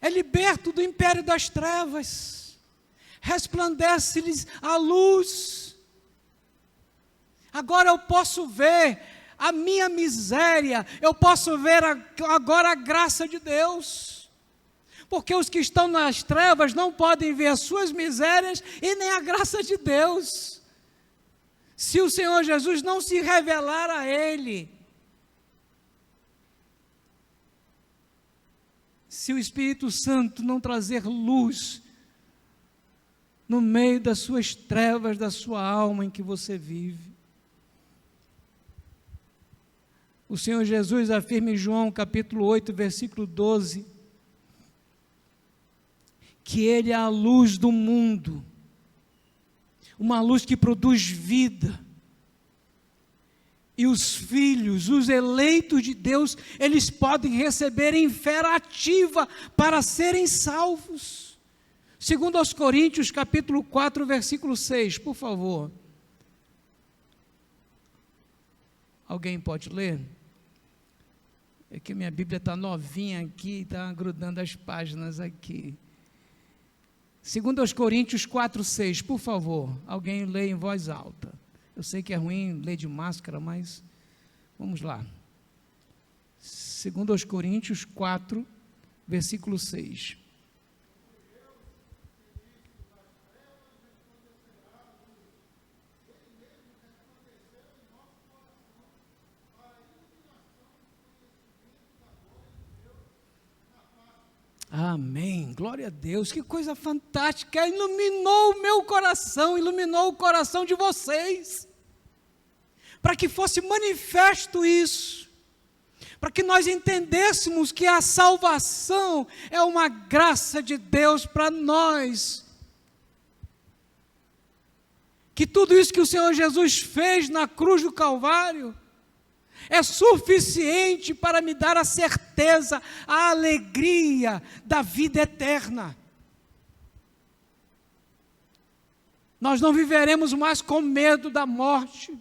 É liberto do império das trevas, resplandece-lhes a luz. Agora eu posso ver a minha miséria, eu posso ver agora a graça de Deus, porque os que estão nas trevas não podem ver as suas misérias e nem a graça de Deus, se o Senhor Jesus não se revelar a ele. Se o Espírito Santo não trazer luz no meio das suas trevas, da sua alma em que você vive. O Senhor Jesus afirma em João capítulo 8, versículo 12, que Ele é a luz do mundo, uma luz que produz vida. E os filhos, os eleitos de Deus, eles podem receber em fé ativa para serem salvos. Segundo aos Coríntios, capítulo 4, versículo 6, por favor. Alguém pode ler? É que minha Bíblia está novinha aqui, está grudando as páginas aqui. Segundo aos Coríntios 4, 6, por favor. Alguém lê em voz alta. Eu sei que é ruim ler de máscara, mas vamos lá. Segundo aos Coríntios 4, versículo 6. Amém, glória a Deus, que coisa fantástica, iluminou o meu coração, iluminou o coração de vocês, para que fosse manifesto isso, para que nós entendêssemos que a salvação é uma graça de Deus para nós, que tudo isso que o Senhor Jesus fez na cruz do Calvário, é suficiente para me dar a certeza, a alegria da vida eterna. Nós não viveremos mais com medo da morte,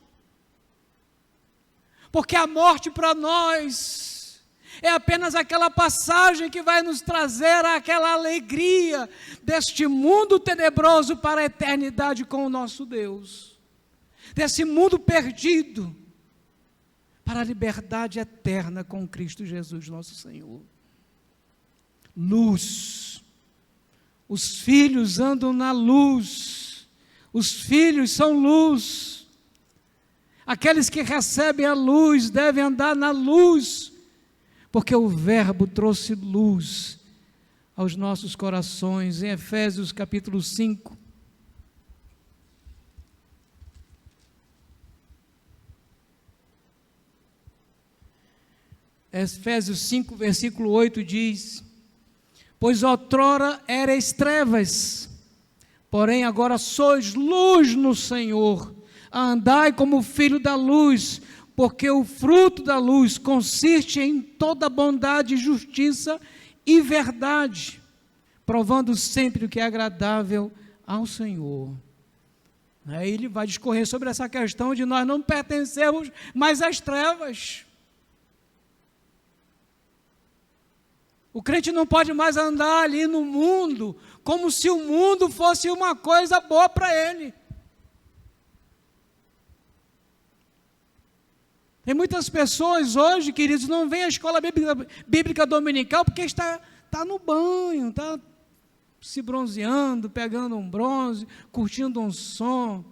porque a morte para nós é apenas aquela passagem que vai nos trazer aquela alegria deste mundo tenebroso para a eternidade com o nosso Deus, desse mundo perdido, para a liberdade eterna com Cristo Jesus, nosso Senhor. Luz. Os filhos andam na luz. Os filhos são luz. Aqueles que recebem a luz devem andar na luz, porque o Verbo trouxe luz aos nossos corações. Em Efésios capítulo 5, Efésios 5, versículo 8 diz: pois outrora erais trevas, porém agora sois luz no Senhor, andai como filho da luz, porque o fruto da luz consiste em toda bondade, justiça e verdade, provando sempre o que é agradável ao Senhor. Aí ele vai discorrer sobre essa questão de nós não pertencermos mais às trevas. O crente não pode mais andar ali no mundo, como se o mundo fosse uma coisa boa para ele. Tem muitas pessoas hoje, queridos, não vêm à escola bíblica dominical porque está no banho, está se bronzeando, pegando um bronze, curtindo um som.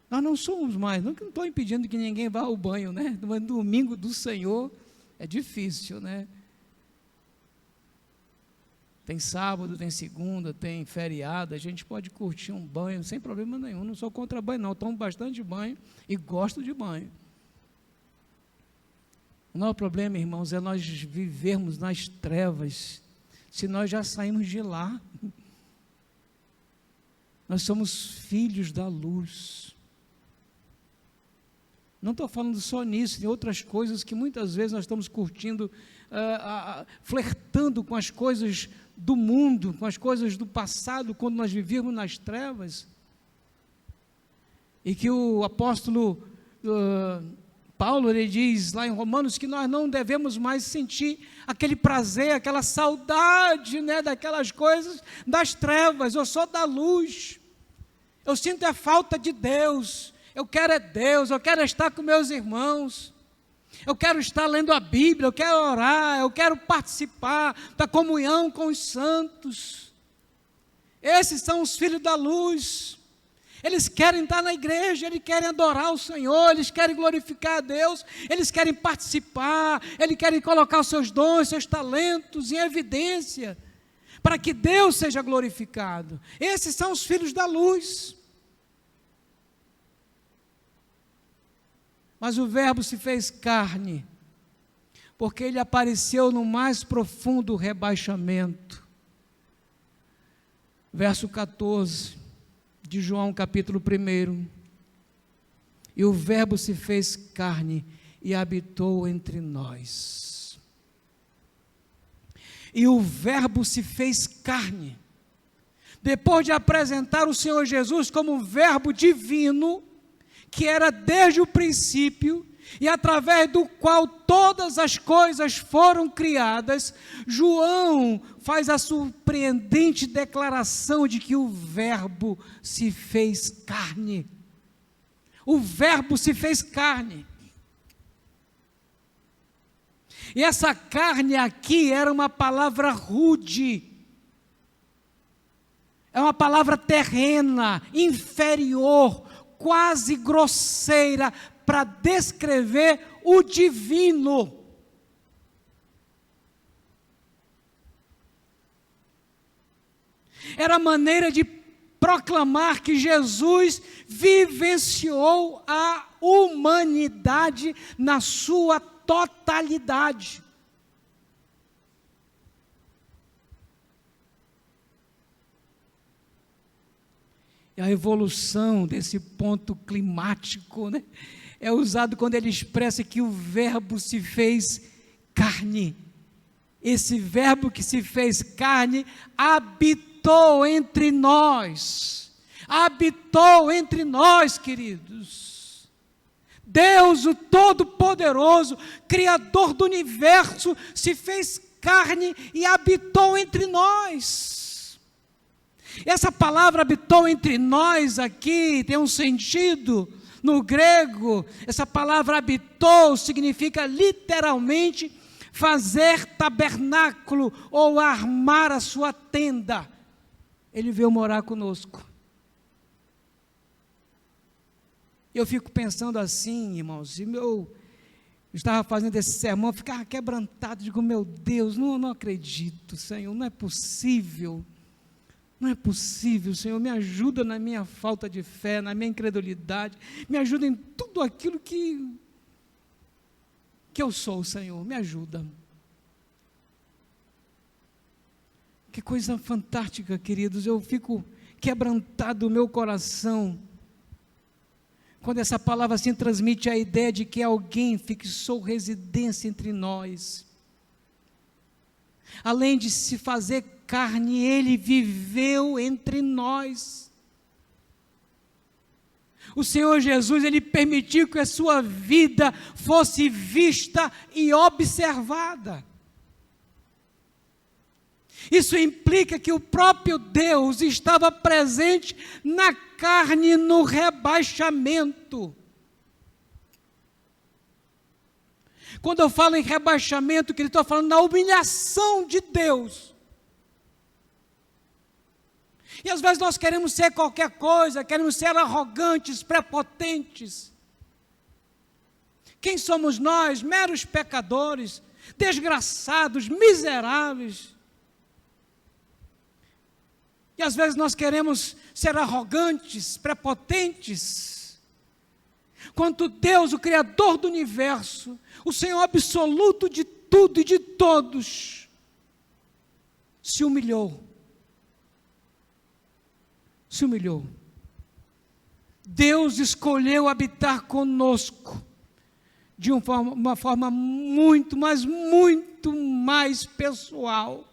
Nós não somos mais, não estou impedindo que ninguém vá ao banho, né? No domingo do Senhor é difícil, né? Tem sábado, tem segunda, tem feriado, a gente pode curtir um banho sem problema nenhum, não sou contra banho não, tomo bastante banho e gosto de banho. O nosso problema, irmãos, é nós vivermos nas trevas, se nós já saímos de lá. Nós somos filhos da luz. Não estou falando só nisso, tem outras coisas que muitas vezes nós estamos curtindo, flertando com as coisas do mundo, com as coisas do passado, quando nós vivíamos nas trevas. E que o apóstolo Paulo, ele diz lá em Romanos que nós não devemos mais sentir aquele prazer, aquela saudade, né, daquelas coisas das trevas. Eu sou da luz, eu sinto a falta de Deus, eu quero é Deus, eu quero estar com meus irmãos, eu quero estar lendo a Bíblia, eu quero orar, eu quero participar da comunhão com os santos. Esses são os filhos da luz. Eles querem estar na igreja, eles querem adorar o Senhor, eles querem glorificar a Deus, eles querem participar, eles querem colocar os seus dons, seus talentos em evidência, para que Deus seja glorificado. Esses são os filhos da luz. Mas o Verbo se fez carne, porque ele apareceu no mais profundo rebaixamento. Verso 14 de João capítulo 1. E o Verbo se fez carne e habitou entre nós. E o Verbo se fez carne. Depois de apresentar o Senhor Jesus como Verbo divino, que era desde o princípio, e através do qual todas as coisas foram criadas, João faz a surpreendente declaração de que o Verbo se fez carne. O Verbo se fez carne. E essa carne aqui era uma palavra rude, é uma palavra terrena, inferior, quase grosseira, para descrever o divino. Era a maneira de proclamar que Jesus vivenciou a humanidade na sua totalidade. E a evolução desse ponto climático, né, é usado quando ele expressa que o Verbo se fez carne. Esse Verbo que se fez carne habitou entre nós. Habitou entre nós, queridos. Deus, o Todo-Poderoso, Criador do Universo, se fez carne e habitou entre nós. Essa palavra habitou entre nós aqui tem um sentido. No grego, essa palavra habitou significa literalmente fazer tabernáculo ou armar a sua tenda. Ele veio morar conosco. Eu fico pensando assim, irmãos, e eu estava fazendo esse sermão, eu ficava quebrantado, digo, meu Deus, não acredito, Senhor, não é possível. Não é possível, Senhor, me ajuda na minha falta de fé, na minha incredulidade, me ajuda em tudo aquilo que eu sou, Senhor, me ajuda. Que coisa fantástica, queridos, eu fico quebrantado o meu coração, quando essa palavra assim transmite a ideia de que alguém fixou residência entre nós. Além de se fazer carne, ele viveu entre nós. O Senhor Jesus, ele permitiu que a sua vida fosse vista e observada. Isso implica que o próprio Deus estava presente na carne, no rebaixamento. Quando eu falo em rebaixamento, que ele está falando na humilhação de Deus. E às vezes nós queremos ser qualquer coisa, queremos ser arrogantes, prepotentes. Quem somos nós? Meros pecadores, desgraçados, miseráveis. E às vezes nós queremos ser arrogantes, prepotentes. quando Deus, o Criador do universo, o Senhor absoluto de tudo e de todos, se humilhou. Se humilhou. Deus escolheu habitar conosco de uma forma muito, mas muito mais pessoal.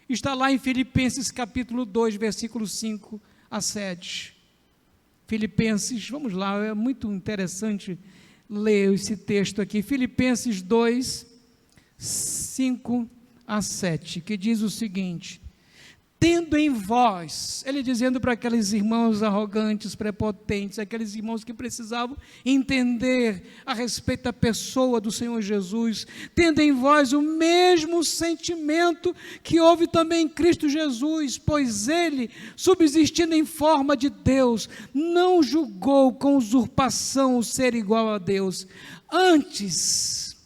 Está lá em Filipenses capítulo 2, versículos 5 a 7. Filipenses, vamos lá, é muito interessante ler esse texto aqui. Filipenses 2, 5 a 7, que diz o seguinte: tendo em vós, ele dizendo para aqueles irmãos arrogantes, prepotentes, aqueles irmãos que precisavam entender a respeito da pessoa do Senhor Jesus, tendo em vós o mesmo sentimento que houve também em Cristo Jesus, pois ele, subsistindo em forma de Deus, não julgou com usurpação o ser igual a Deus, antes,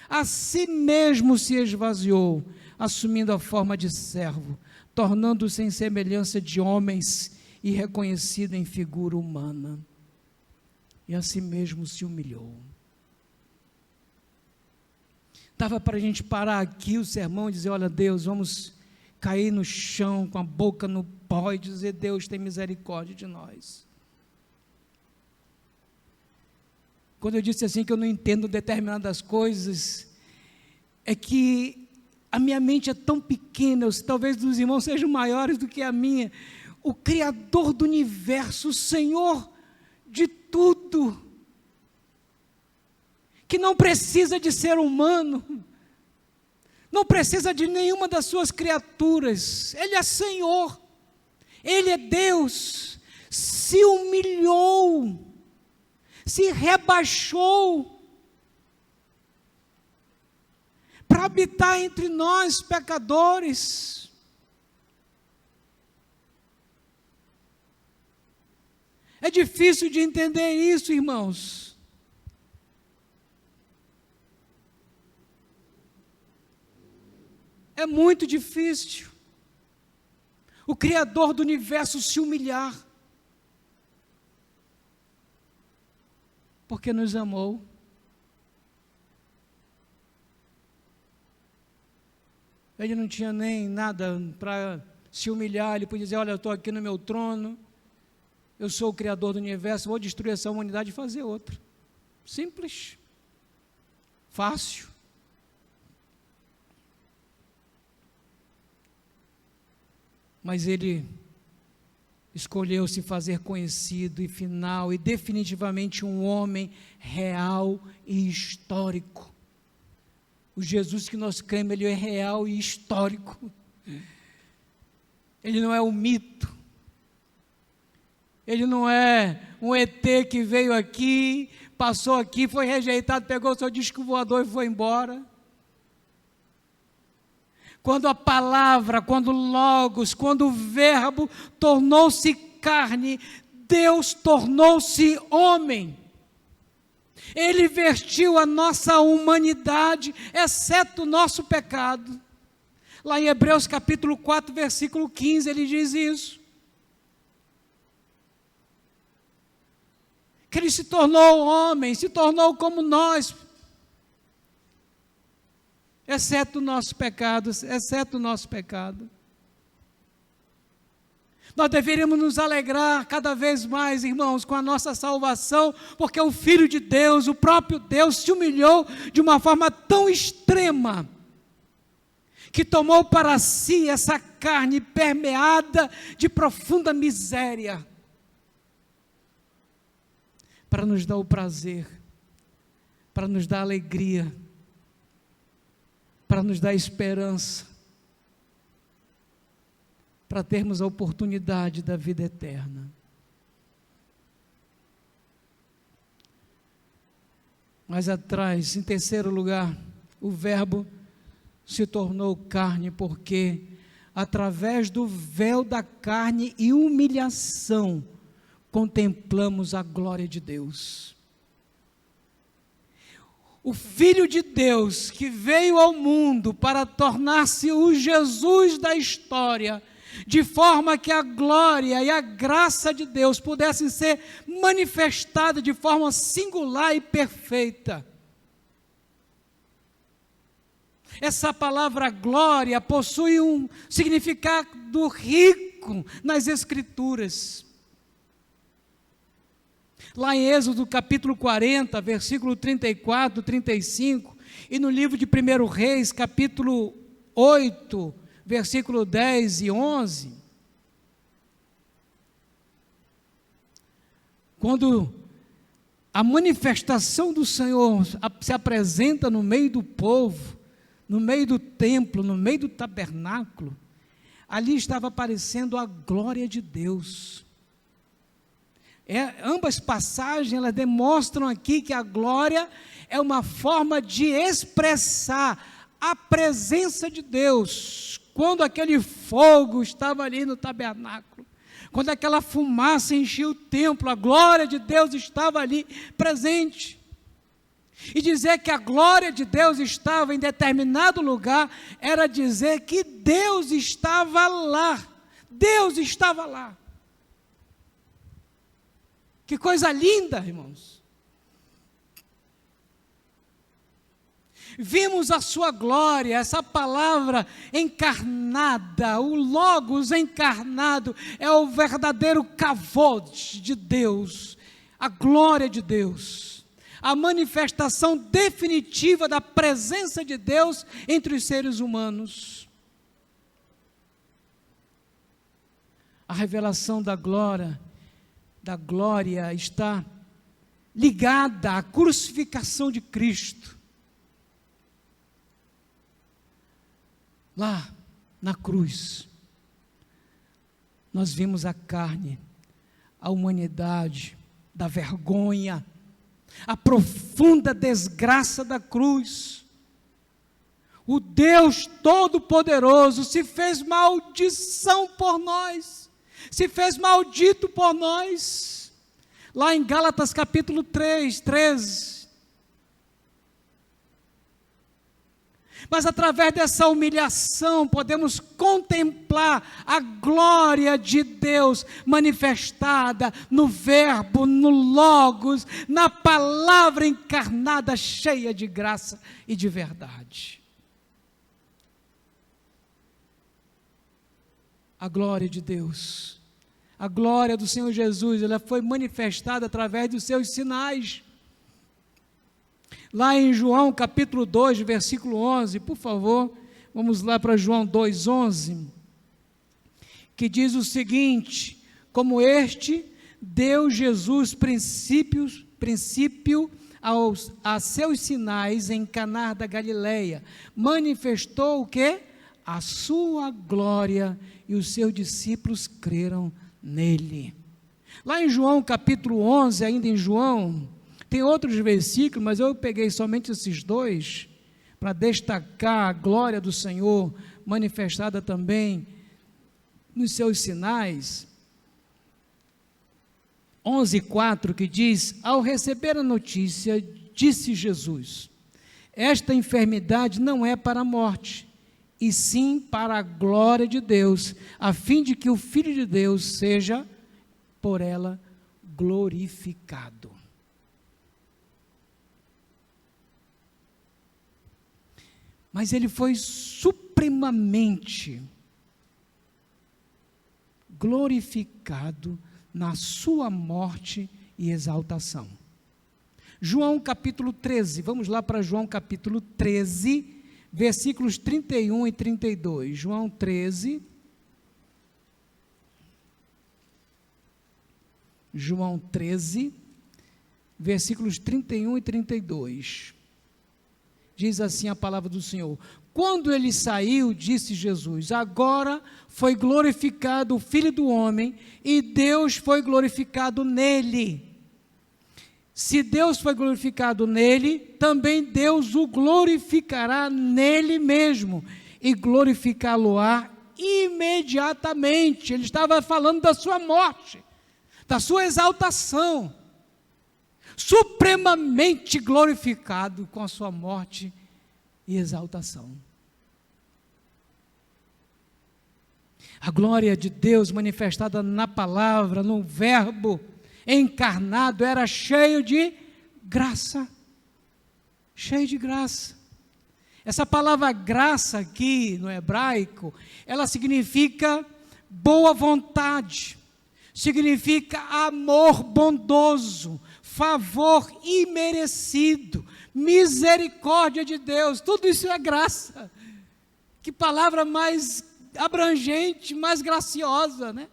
a si mesmo se esvaziou, assumindo a forma de servo, tornando-se em semelhança de homens e reconhecido em figura humana. E a si mesmo se humilhou. Dava para a gente parar aqui o sermão e dizer: olha, Deus, vamos cair no chão com a boca no pó e dizer: Deus, tem misericórdia de nós. Quando eu disse assim que eu não entendo determinadas coisas, é que a minha mente é tão pequena, talvez os irmãos sejam maiores do que a minha. O Criador do universo, o Senhor de tudo, que não precisa de ser humano, não precisa de nenhuma das suas criaturas, Ele é Senhor, Ele é Deus, se humilhou, se rebaixou, para habitar entre nós, pecadores. É difícil de entender isso, irmãos. É muito difícil. O Criador do universo se humilhar, porque nos amou. Ele não tinha nem nada para se humilhar, ele podia dizer: olha, eu estou aqui no meu trono, eu sou o Criador do universo, vou destruir essa humanidade e fazer outra. Simples, fácil. Mas ele escolheu se fazer conhecido e final e definitivamente um homem real e histórico. O Jesus que nós cremos, ele é real e histórico. Ele não é um mito. Ele não é um ET que veio aqui, passou aqui, foi rejeitado, pegou o seu disco voador e foi embora. Quando a palavra, quando o Logos, quando o Verbo tornou-se carne, Deus tornou-se homem. Ele vestiu a nossa humanidade, exceto o nosso pecado. Lá em Hebreus capítulo 4, versículo 15, ele diz isso. Que ele se tornou homem, se tornou como nós, exceto o nosso pecado, exceto o nosso pecado. Nós deveríamos nos alegrar cada vez mais, irmãos, com a nossa salvação, porque o Filho de Deus, o próprio Deus, se humilhou de uma forma tão extrema, que tomou para si essa carne permeada de profunda miséria, para nos dar o prazer, para nos dar alegria, para nos dar esperança, para termos a oportunidade da vida eterna. Mais atrás, em terceiro lugar, o Verbo se tornou carne, porque através do véu da carne e humilhação, contemplamos a glória de Deus. O Filho de Deus, que veio ao mundo para tornar-se o Jesus da história, de forma que a glória e a graça de Deus pudessem ser manifestadas de forma singular e perfeita. Essa palavra glória possui um significado rico nas Escrituras. Lá em Êxodo capítulo 40, versículo 34, 35, e no livro de 1 Reis, capítulo 8, versículo 10 e 11, quando a manifestação do Senhor se apresenta no meio do povo, no meio do templo, no meio do tabernáculo, ali estava aparecendo a glória de Deus. Ambas passagens, elas demonstram aqui que a glória é uma forma de expressar a presença de Deus. Quando aquele fogo estava ali no tabernáculo, quando aquela fumaça enchia o templo, a glória de Deus estava ali presente. E dizer que a glória de Deus estava em determinado lugar, era dizer que Deus estava lá. Deus estava lá. Que coisa linda, irmãos. Vimos a sua glória, essa palavra encarnada, o Logos encarnado, é o verdadeiro kavod de Deus, a glória de Deus, a manifestação definitiva da presença de Deus entre os seres humanos. A revelação da glória está ligada à crucificação de Cristo. Lá na cruz, nós vimos a carne, a humanidade, da vergonha, a profunda desgraça da cruz. O Deus Todo-Poderoso se fez maldição por nós, se fez maldito por nós. Lá em Gálatas capítulo 3, 13. Mas através dessa humilhação podemos contemplar a glória de Deus manifestada no Verbo, no Logos, na palavra encarnada, cheia de graça e de verdade. A glória de Deus, a glória do Senhor Jesus, ela foi manifestada através dos seus sinais. Lá em João capítulo 2, versículo 11, por favor, vamos lá para João 2, 11, que diz o seguinte: como este deu Jesus princípio a seus sinais em Caná da Galileia, manifestou o quê? A sua glória, e os seus discípulos creram nele. Lá em João capítulo 11, ainda em João, tem outros versículos, mas eu peguei somente esses dois, para destacar a glória do Senhor, manifestada também nos seus sinais. 11:4, que diz: ao receber a notícia, disse Jesus: esta enfermidade não é para a morte, e sim para a glória de Deus, a fim de que o Filho de Deus seja por ela glorificado. Mas ele foi supremamente glorificado na sua morte e exaltação. João capítulo 13, vamos lá para João capítulo 13, versículos 31 e 32. João 13. João 13, versículos 31 e 32. Diz assim a palavra do Senhor: quando ele saiu, disse Jesus: agora foi glorificado o Filho do Homem, e Deus foi glorificado nele. Se Deus foi glorificado nele, também Deus o glorificará nele mesmo, e glorificá-lo-á imediatamente. Ele estava falando da sua morte, da sua exaltação, supremamente glorificado com a sua morte e exaltação. A glória de Deus manifestada na palavra, no verbo encarnado, era cheio de graça. Cheio de graça. Essa palavra graça aqui no hebraico, ela significa boa vontade, significa amor bondoso, favor imerecido, misericórdia de Deus. Tudo isso é graça. Que palavra mais abrangente, mais graciosa, né?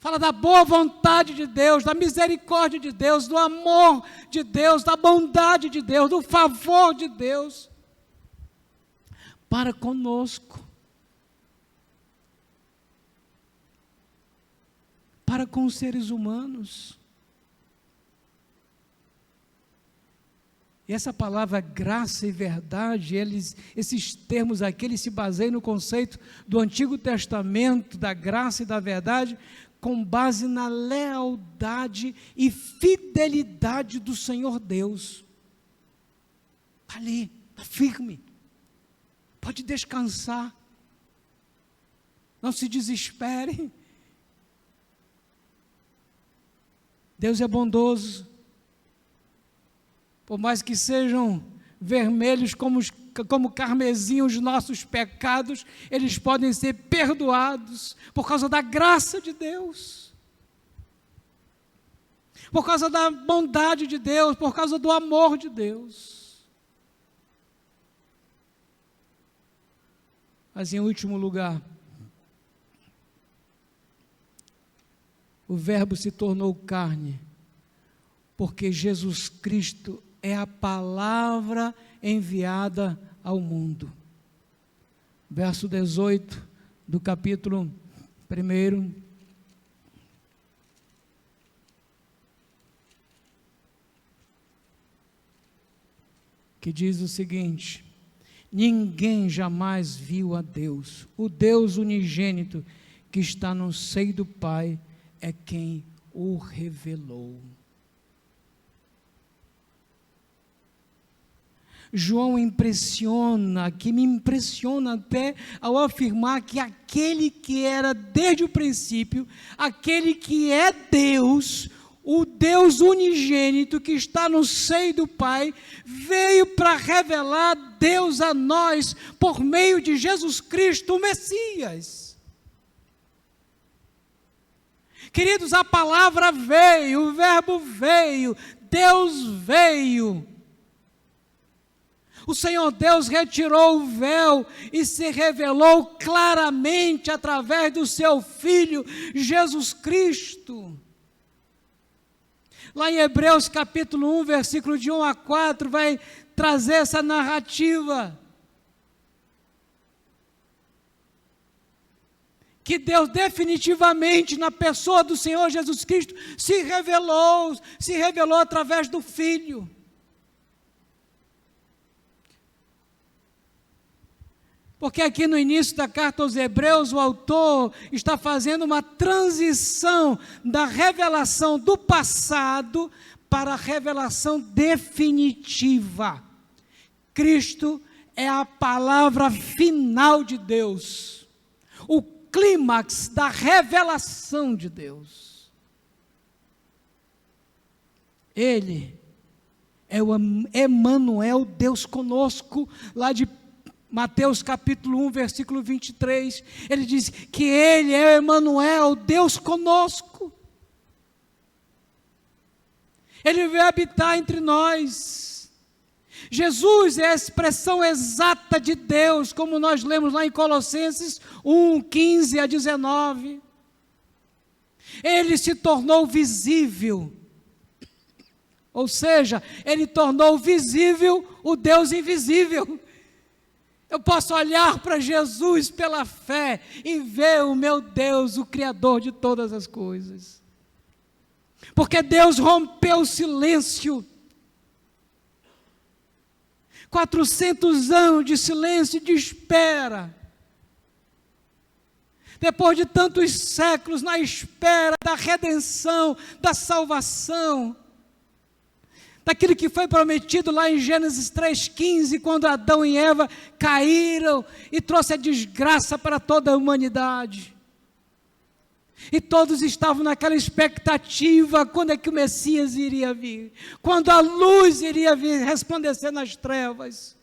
Fala da boa vontade de Deus, da misericórdia de Deus, do amor de Deus, da bondade de Deus, do favor de Deus para conosco, para com os seres humanos. E essa palavra graça e verdade, esses termos aqui, eles se baseiam no conceito do Antigo Testamento, da graça e da verdade, com base na lealdade e fidelidade do Senhor Deus. Está ali, está firme, pode descansar, não se desespere. Deus é bondoso, por mais que sejam vermelhos como carmesim os nossos pecados, eles podem ser perdoados por causa da graça de Deus, por causa da bondade de Deus, por causa do amor de Deus. Mas em último lugar, o Verbo se tornou carne, porque Jesus Cristo é a palavra enviada ao mundo. Verso 18 do capítulo 1, que diz o seguinte: ninguém jamais viu a Deus, o Deus unigênito que está no seio do Pai é quem o revelou. João que me impressiona até ao afirmar que aquele que era desde o princípio, aquele que é Deus, o Deus unigênito que está no seio do Pai, veio para revelar Deus a nós por meio de Jesus Cristo, o Messias. Queridos, a palavra veio, o verbo veio, Deus veio. O Senhor Deus retirou o véu e se revelou claramente através do seu Filho, Jesus Cristo. Lá em Hebreus capítulo 1, versículo de 1 a 4, vai trazer essa narrativa. Que Deus definitivamente, na pessoa do Senhor Jesus Cristo, se revelou através do Filho. Porque aqui no início da carta aos Hebreus, o autor está fazendo uma transição da revelação do passado para a revelação definitiva. Cristo é a palavra final de Deus, o clímax da revelação de Deus. Ele é o Emanuel, Deus conosco, lá de Mateus capítulo 1, versículo 23, ele diz que Ele é o Emanuel, Deus conosco. Ele veio habitar entre nós. Jesus é a expressão exata de Deus, como nós lemos lá em Colossenses 1, 15 a 19. Ele se tornou visível, ou seja, Ele tornou visível o Deus invisível. Eu posso olhar para Jesus pela fé e ver o meu Deus, o Criador de todas as coisas. Porque Deus rompeu o silêncio. 400 anos de silêncio e de espera. Depois de tantos séculos na espera da redenção, da salvação, daquilo que foi prometido lá em Gênesis 3,15, quando Adão e Eva caíram e trouxe a desgraça para toda a humanidade. E todos estavam naquela expectativa, quando é que o Messias iria vir, quando a luz iria vir resplandecer nas trevas.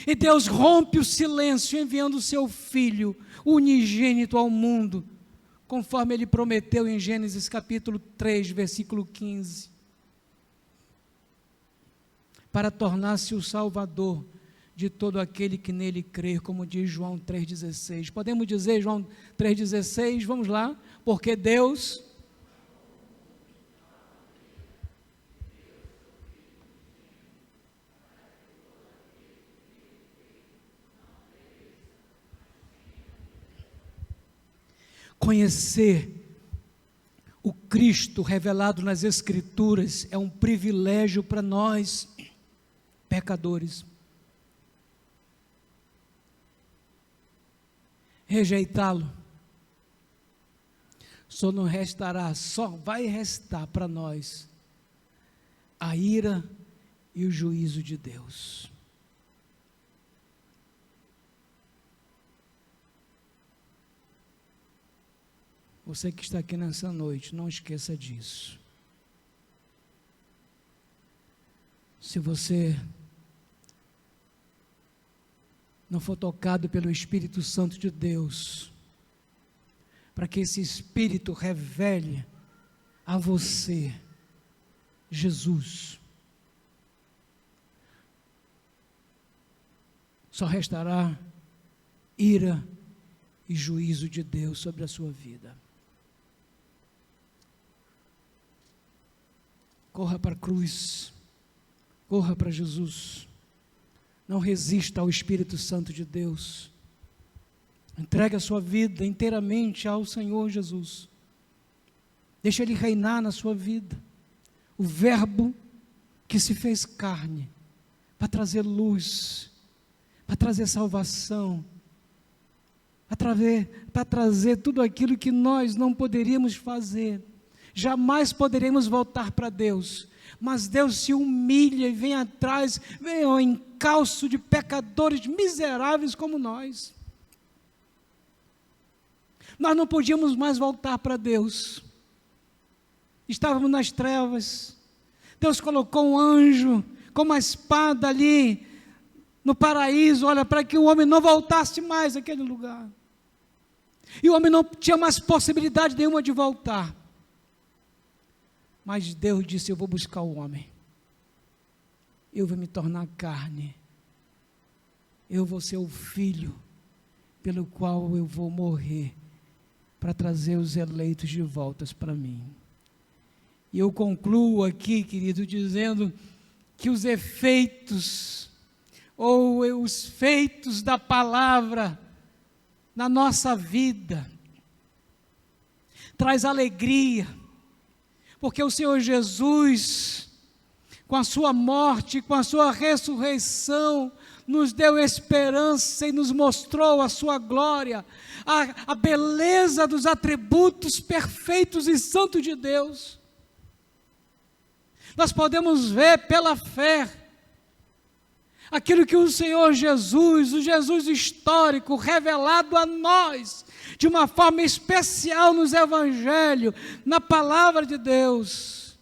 E Deus rompe o silêncio, enviando o seu Filho unigênito ao mundo, conforme Ele prometeu em Gênesis capítulo 3, versículo 15, para tornar-se o Salvador de todo aquele que nele crer, como diz João 3,16. Podemos dizer João 3,16? Vamos lá. Porque Deus... Conhecer o Cristo revelado nas Escrituras é um privilégio para nós, pecadores. Rejeitá-lo, só vai restar para nós a ira e o juízo de Deus. Você que está aqui nessa noite, não esqueça disso. Se você não for tocado pelo Espírito Santo de Deus, para que esse Espírito revele a você Jesus, só restará ira e juízo de Deus sobre a sua vida. Corra para a cruz, corra para Jesus, não resista ao Espírito Santo de Deus, entregue a sua vida inteiramente ao Senhor Jesus, deixa Ele reinar na sua vida, o Verbo que se fez carne, para trazer luz, para trazer salvação, para trazer tudo aquilo que nós não poderíamos fazer. Jamais poderemos voltar para Deus, mas Deus se humilha e vem atrás, vem ao encalço de pecadores miseráveis como nós. Nós não podíamos mais voltar para Deus, estávamos nas trevas. Deus colocou um anjo com uma espada ali no paraíso, olha, para que o homem não voltasse mais àquele lugar, e o homem não tinha mais possibilidade nenhuma de voltar. Mas Deus disse: eu vou buscar o homem, eu vou me tornar carne, eu vou ser o filho pelo qual eu vou morrer, para trazer os eleitos de volta para mim. E eu concluo aqui, querido, dizendo que os efeitos, ou os feitos da palavra na nossa vida, traz alegria, porque o Senhor Jesus, com a sua morte, com a sua ressurreição, nos deu esperança e nos mostrou a sua glória, a beleza dos atributos perfeitos e santos de Deus. Nós podemos ver pela fé aquilo que o Senhor Jesus, o Jesus histórico, revelado a nós, de uma forma especial nos Evangelhos, na Palavra de Deus.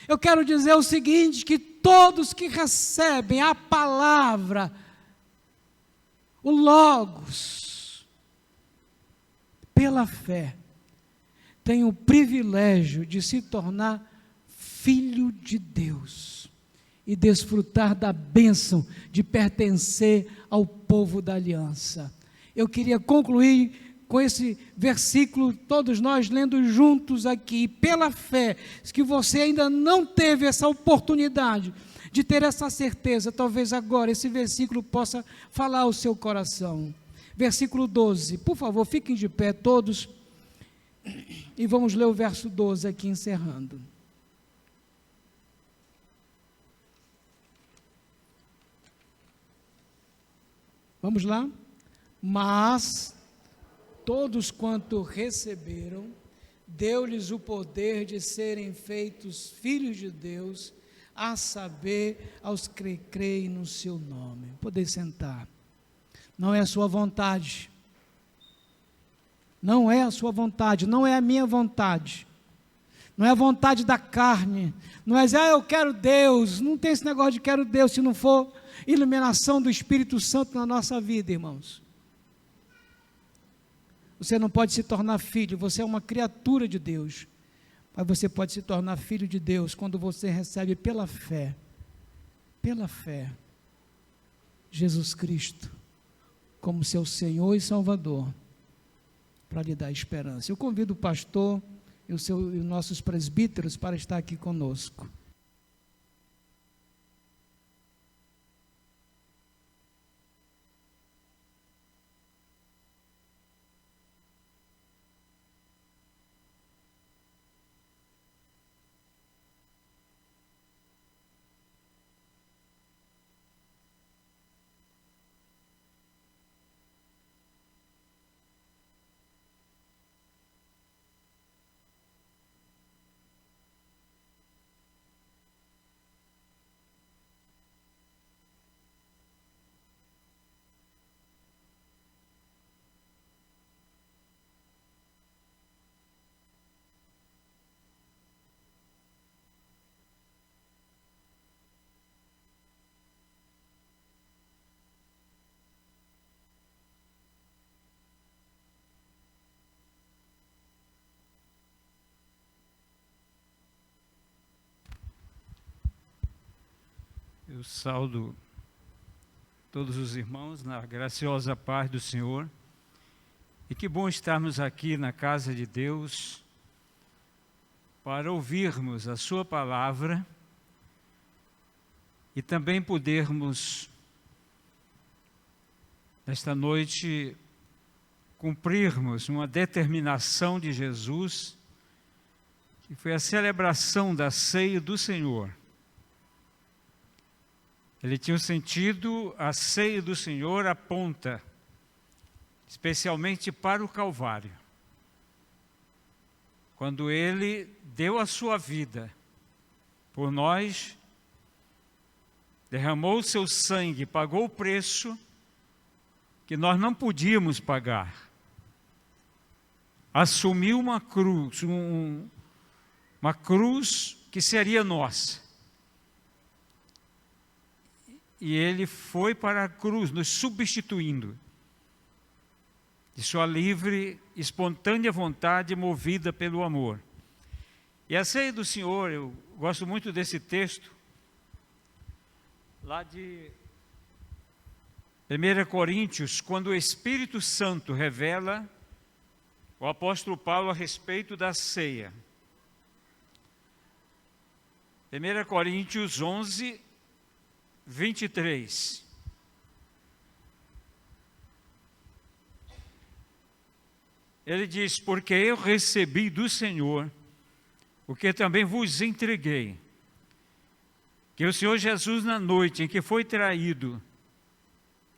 Eu quero dizer o seguinte, que todos que recebem a palavra, o Logos, pela fé, têm o privilégio de se tornar filho de Deus e desfrutar da bênção de pertencer ao povo da aliança. Eu queria concluir com esse versículo, todos nós lendo juntos aqui, pela fé, que você ainda não teve essa oportunidade de ter essa certeza, talvez agora esse versículo possa falar ao seu coração. Versículo 12, por favor, fiquem de pé todos, e vamos ler o verso 12 aqui, encerrando. Vamos lá? Mas todos quanto receberam, deu-lhes o poder de serem feitos filhos de Deus, a saber, aos que creem no seu nome. Poder sentar. Não é a sua vontade. Não é a sua vontade, não é a minha vontade. Não é a vontade da carne. Não é dizer, eu quero Deus. Não tem esse negócio de quero Deus, se não for iluminação do Espírito Santo na nossa vida, irmãos. Você não pode se tornar filho, você é uma criatura de Deus. Mas você pode se tornar filho de Deus quando você recebe pela fé, Jesus Cristo como seu Senhor e Salvador, para lhe dar esperança. Eu convido o pastor e os nossos presbíteros para estar aqui conosco. Eu saudo todos os irmãos na graciosa paz do Senhor. E que bom estarmos aqui na casa de Deus para ouvirmos a sua palavra e também podermos, nesta noite, cumprirmos uma determinação de Jesus, que foi a celebração da ceia do Senhor. Ele tinha um sentido, a ceia do Senhor aponta, especialmente para o Calvário. Quando Ele deu a sua vida por nós, derramou o seu sangue, pagou o preço que nós não podíamos pagar. Assumiu uma cruz, uma cruz que seria nossa. E Ele foi para a cruz, nos substituindo, de sua livre, espontânea vontade, movida pelo amor. E a ceia do Senhor, eu gosto muito desse texto, lá de 1 Coríntios, quando o Espírito Santo revela o apóstolo Paulo a respeito da ceia. 1 Coríntios 11, 23. Ele diz, porque eu recebi do Senhor o que também vos entreguei, que o Senhor Jesus, na noite em que foi traído,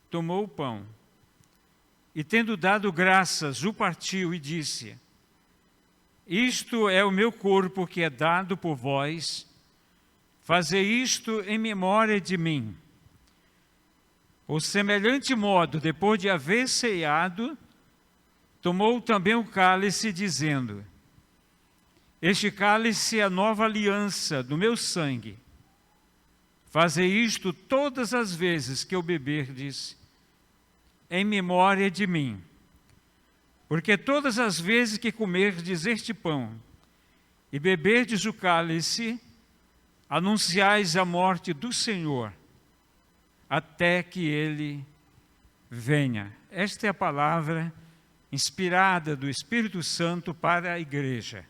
tomou o pão e, tendo dado graças, o partiu e disse, isto é o meu corpo que é dado por vós, fazei isto em memória de mim. Por semelhante modo, depois de haver ceado, tomou também o cálice, dizendo, este cálice é a nova aliança do meu sangue. Fazei isto todas as vezes que eu beberdes, em memória de mim. Porque todas as vezes que comerdes este pão e beberdes o cálice, anunciais a morte do Senhor, até que Ele venha. Esta é a palavra inspirada do Espírito Santo para a igreja.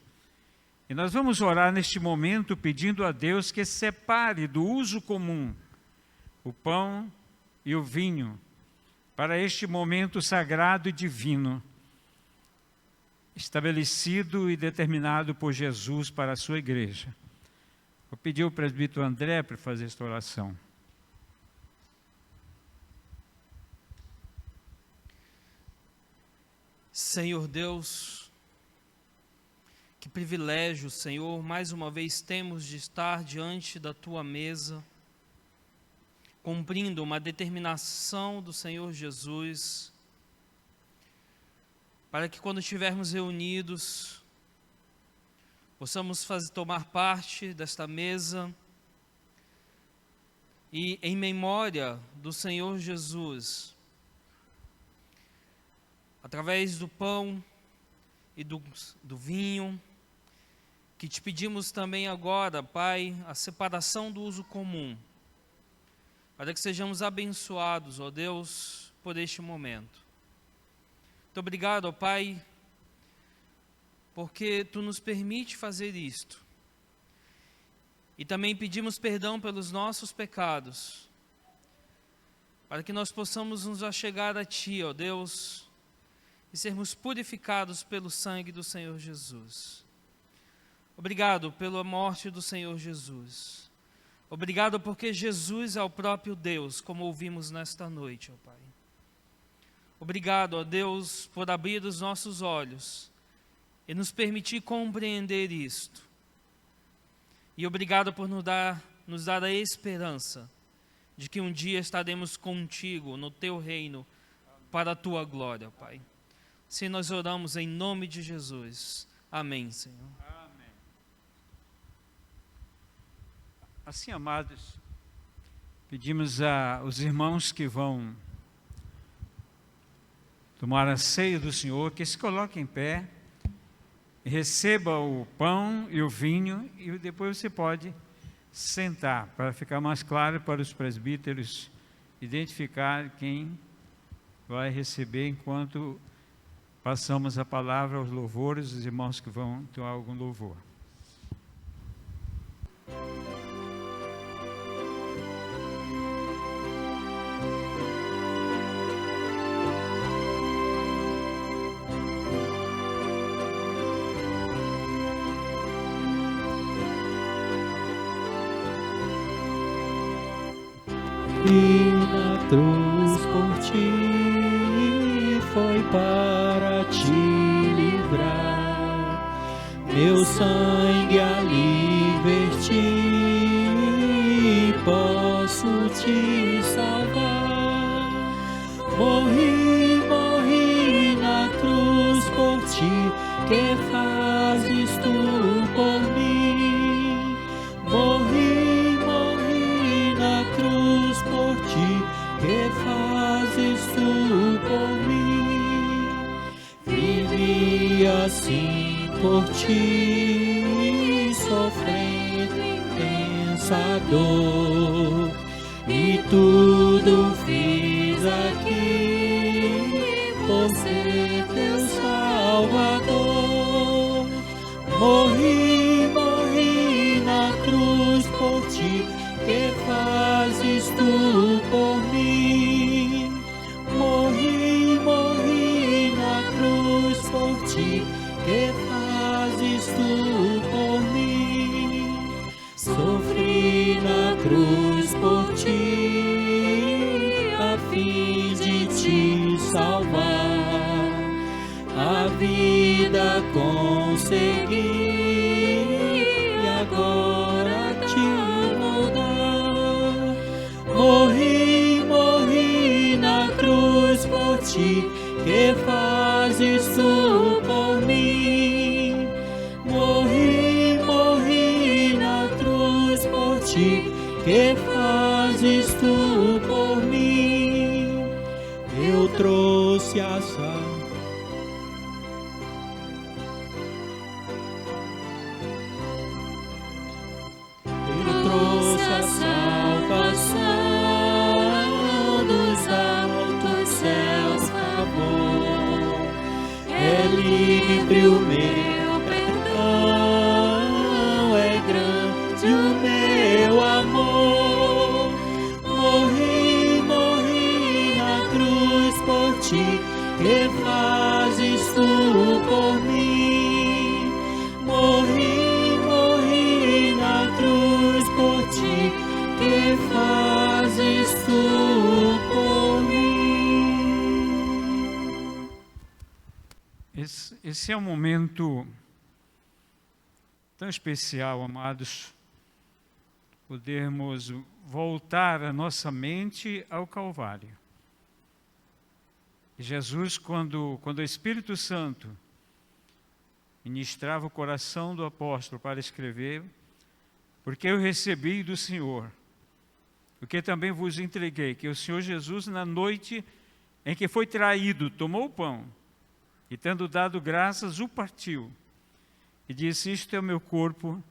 E nós vamos orar neste momento pedindo a Deus que separe do uso comum o pão e o vinho para este momento sagrado e divino, estabelecido e determinado por Jesus para a sua igreja. Vou pedir ao presbítero André para fazer esta oração. Senhor Deus, Que privilégio, Senhor, mais uma vez temos de estar diante da Tua mesa, cumprindo uma determinação do Senhor Jesus, para que quando estivermos reunidos, possamos tomar parte desta mesa e em memória do Senhor Jesus, através do pão e do vinho, que te pedimos também agora, Pai, a separação do uso comum, para que sejamos abençoados, ó Deus, por este momento. Muito obrigado, ó Pai, porque Tu nos permite fazer isto. E também pedimos perdão pelos nossos pecados, para que nós possamos nos achegar a Ti, ó Deus, e sermos purificados pelo sangue do Senhor Jesus. Obrigado pela morte do Senhor Jesus. Obrigado porque Jesus é o próprio Deus, como ouvimos nesta noite, ó Pai. Obrigado, ó Deus, por abrir os nossos olhos e nos permitir compreender isto. E obrigado por nos dar a esperança de que um dia estaremos contigo no Teu reino para a Tua glória, Pai. Se nós oramos em nome de Jesus. Amém, Senhor. Amém. Assim, amados, pedimos aos irmãos que vão tomar a ceia do Senhor, que se coloquem em pé, receba o pão e o vinho, e depois você pode sentar, para ficar mais claro para os presbíteros identificar quem vai receber enquanto passamos a palavra aos louvores, os irmãos que vão tomar algum louvor. E na cruz por ti foi para te livrar, meu sangue ali verti, posso te salvar. Morri na cruz por ti, que fazes tu por mim? Morri na cruz por ti, que fazes tu por mim? Vivi assim por ti, sofrendo intensa dor, e tudo fiz aqui por ser teu Salvador. Morri na cruz por ti, que fazes tu por mim? Morri na cruz por ti, que fazes tu por mim? Sofri na cruz por ti, a fim de te salvar. A vida consegui, e agora te vou dar. Morri na cruz por ti, que fazes tu por mim? Morri na cruz por ti, que fazes tu por mim? Eu trouxe a salvação dos altos céus, favor. É livre o meu perdão, é grande o meu amor. Morri na cruz por ti, que fazes tu por mim? Morri na cruz por ti, que fazes tu por mim? Esse é um momento tão especial, amados, podermos voltar a nossa mente ao Calvário. E Jesus, quando o Espírito Santo ministrava o coração do apóstolo para escrever, porque eu recebi do Senhor, o que também vos entreguei, que o Senhor Jesus, na noite em que foi traído, tomou o pão, e tendo dado graças, o partiu, e disse: isto é o meu corpo,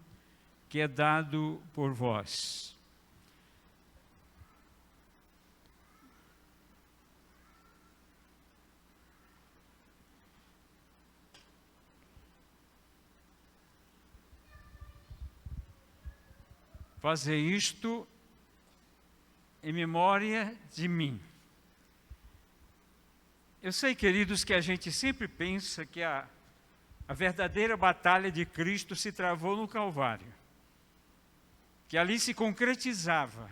que é dado por vós. Fazer isto em memória de mim. Eu sei, queridos, que a gente sempre pensa que a verdadeira batalha de Cristo se travou no Calvário, que ali se concretizava,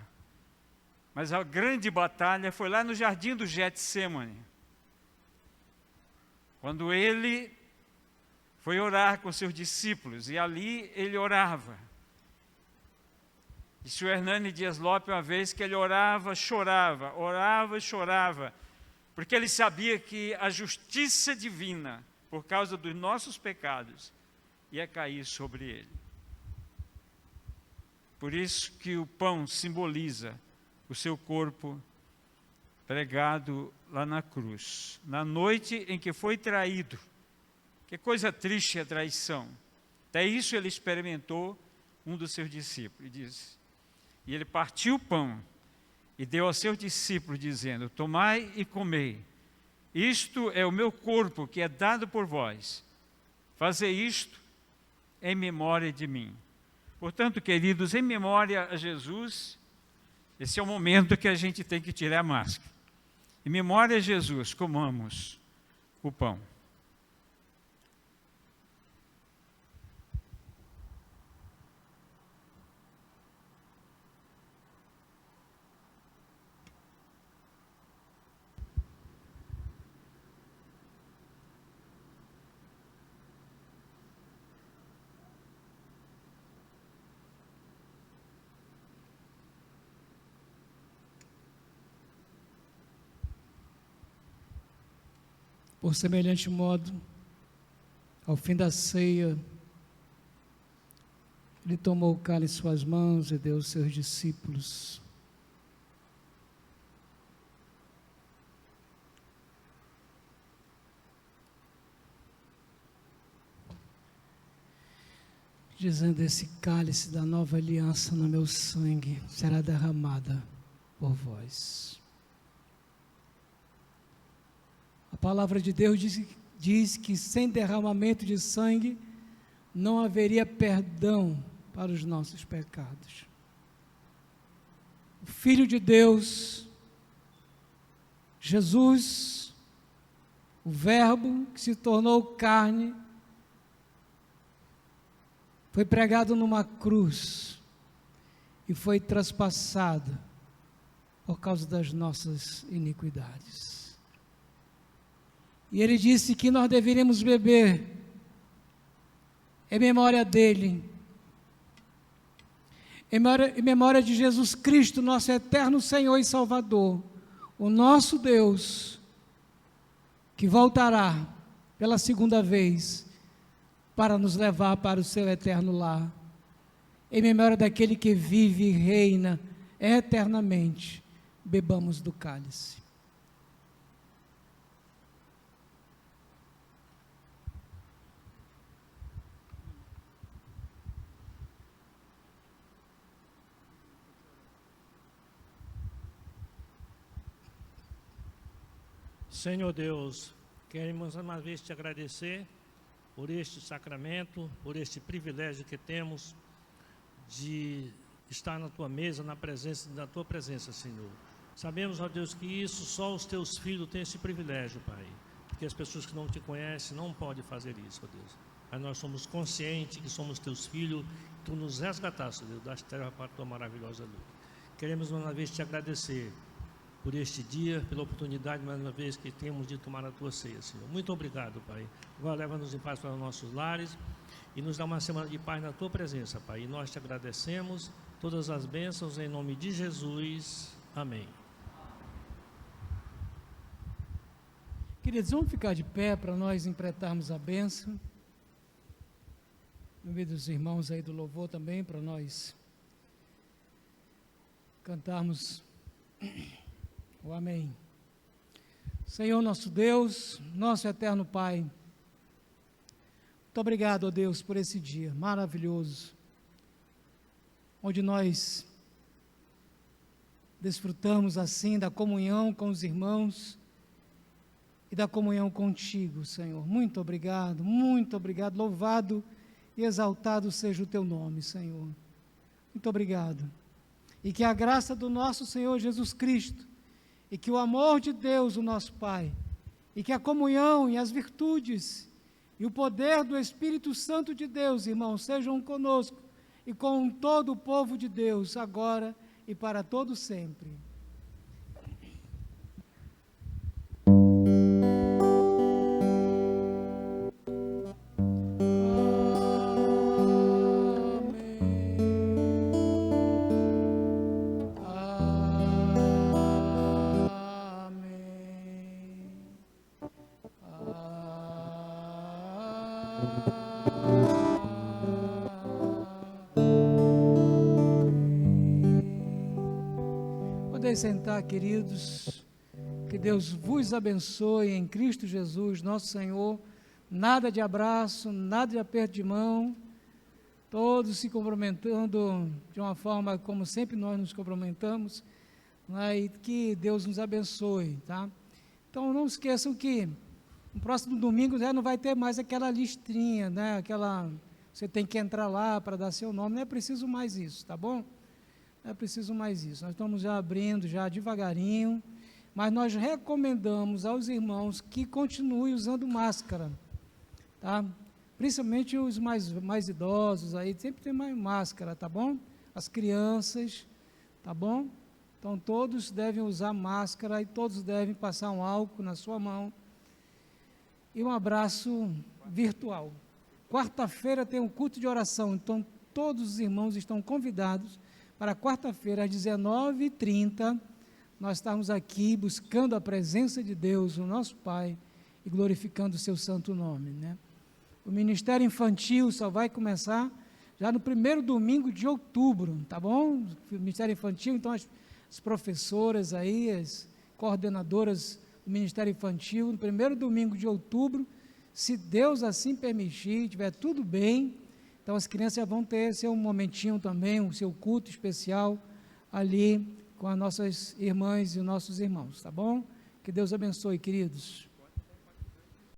mas a grande batalha foi lá no jardim do Getsêmani, quando ele foi orar com seus discípulos, e ali ele orava. Disse o Hernani Dias Lopes uma vez que ele orava e chorava, porque ele sabia que a justiça divina, por causa dos nossos pecados, ia cair sobre ele. Por isso que o pão simboliza o seu corpo pregado lá na cruz, na noite em que foi traído. Que coisa triste a traição. Até isso ele experimentou, um dos seus discípulos, e disse... E ele partiu o pão e deu aos seus discípulos, dizendo: tomai e comei, isto é o meu corpo que é dado por vós, fazei isto em memória de mim. Portanto, queridos, em memória a Jesus, esse é o momento que a gente tem que tirar a máscara. Em memória a Jesus, comamos o pão. Por semelhante modo, ao fim da ceia, ele tomou o cálice em suas mãos e deu aos seus discípulos. Dizendo: esse cálice da nova aliança no meu sangue será derramada por vós. A palavra de Deus diz que sem derramamento de sangue não haveria perdão para os nossos pecados. O Filho de Deus, Jesus, o Verbo que se tornou carne, foi pregado numa cruz e foi traspassado por causa das nossas iniquidades. E ele disse que nós deveríamos beber em memória dele, em memória de Jesus Cristo, nosso eterno Senhor e Salvador, o nosso Deus, que voltará pela segunda vez para nos levar para o seu eterno lar, em memória daquele que vive e reina eternamente. Bebamos do cálice. Senhor Deus, queremos uma vez te agradecer por este sacramento, por este privilégio que temos de estar na tua mesa, na tua presença, Senhor. Sabemos, ó Deus, que isso só os teus filhos têm esse privilégio, Pai, porque as pessoas que não te conhecem não podem fazer isso, ó Deus. Mas nós somos conscientes que somos teus filhos, tu nos resgataste, Deus, das terras para a tua maravilhosa luz. Queremos uma vez te agradecer por este dia, pela oportunidade, mais uma vez, que temos de tomar a tua ceia, Senhor. Muito obrigado, Pai. Agora leva-nos em paz para os nossos lares e nos dá uma semana de paz na tua presença, Pai. E nós te agradecemos todas as bênçãos em nome de Jesus. Amém. Queridos, vamos ficar de pé para nós empretarmos a bênção. No meio dos irmãos aí do louvor também, para nós cantarmos o amém. Senhor nosso Deus, nosso eterno Pai, muito obrigado, ó Deus, por esse dia maravilhoso, onde nós desfrutamos assim da comunhão com os irmãos e da comunhão contigo, Senhor. Muito obrigado, louvado e exaltado seja o teu nome, Senhor. Muito obrigado. E que a graça do nosso Senhor Jesus Cristo, e que o amor de Deus, o nosso Pai, e que a comunhão e as virtudes e o poder do Espírito Santo de Deus, irmãos, sejam conosco e com todo o povo de Deus, agora e para todo sempre. Podem sentar, queridos. Que Deus vos abençoe em Cristo Jesus, nosso Senhor. Nada de abraço, nada de aperto de mão. Todos se cumprimentando de uma forma como sempre nós nos cumprimentamos, né? E que Deus nos abençoe, tá? Então não esqueçam que no próximo domingo já não vai ter mais aquela listrinha, né? Você tem que entrar lá para dar seu nome, não é preciso mais isso, tá bom? Não é preciso mais isso, nós estamos já abrindo, já devagarinho, mas nós recomendamos aos irmãos que continuem usando máscara, tá? Principalmente os mais idosos aí, sempre tem mais máscara, tá bom? As crianças, tá bom? Então todos devem usar máscara e todos devem passar um álcool na sua mão. E um abraço virtual. Quarta-feira tem um culto de oração, então todos os irmãos estão convidados para quarta-feira às 19h30, nós estamos aqui buscando a presença de Deus, o nosso Pai, e glorificando o seu santo nome, né? O Ministério Infantil só vai começar já no primeiro domingo de outubro, tá bom? O Ministério Infantil, então as professoras aí, as coordenadoras do Ministério Infantil, no primeiro domingo de outubro, se Deus assim permitir, tiver tudo bem, então as crianças já vão ter seu momentinho também, o seu culto especial ali com as nossas irmãs e os nossos irmãos, tá bom? Que Deus abençoe, queridos.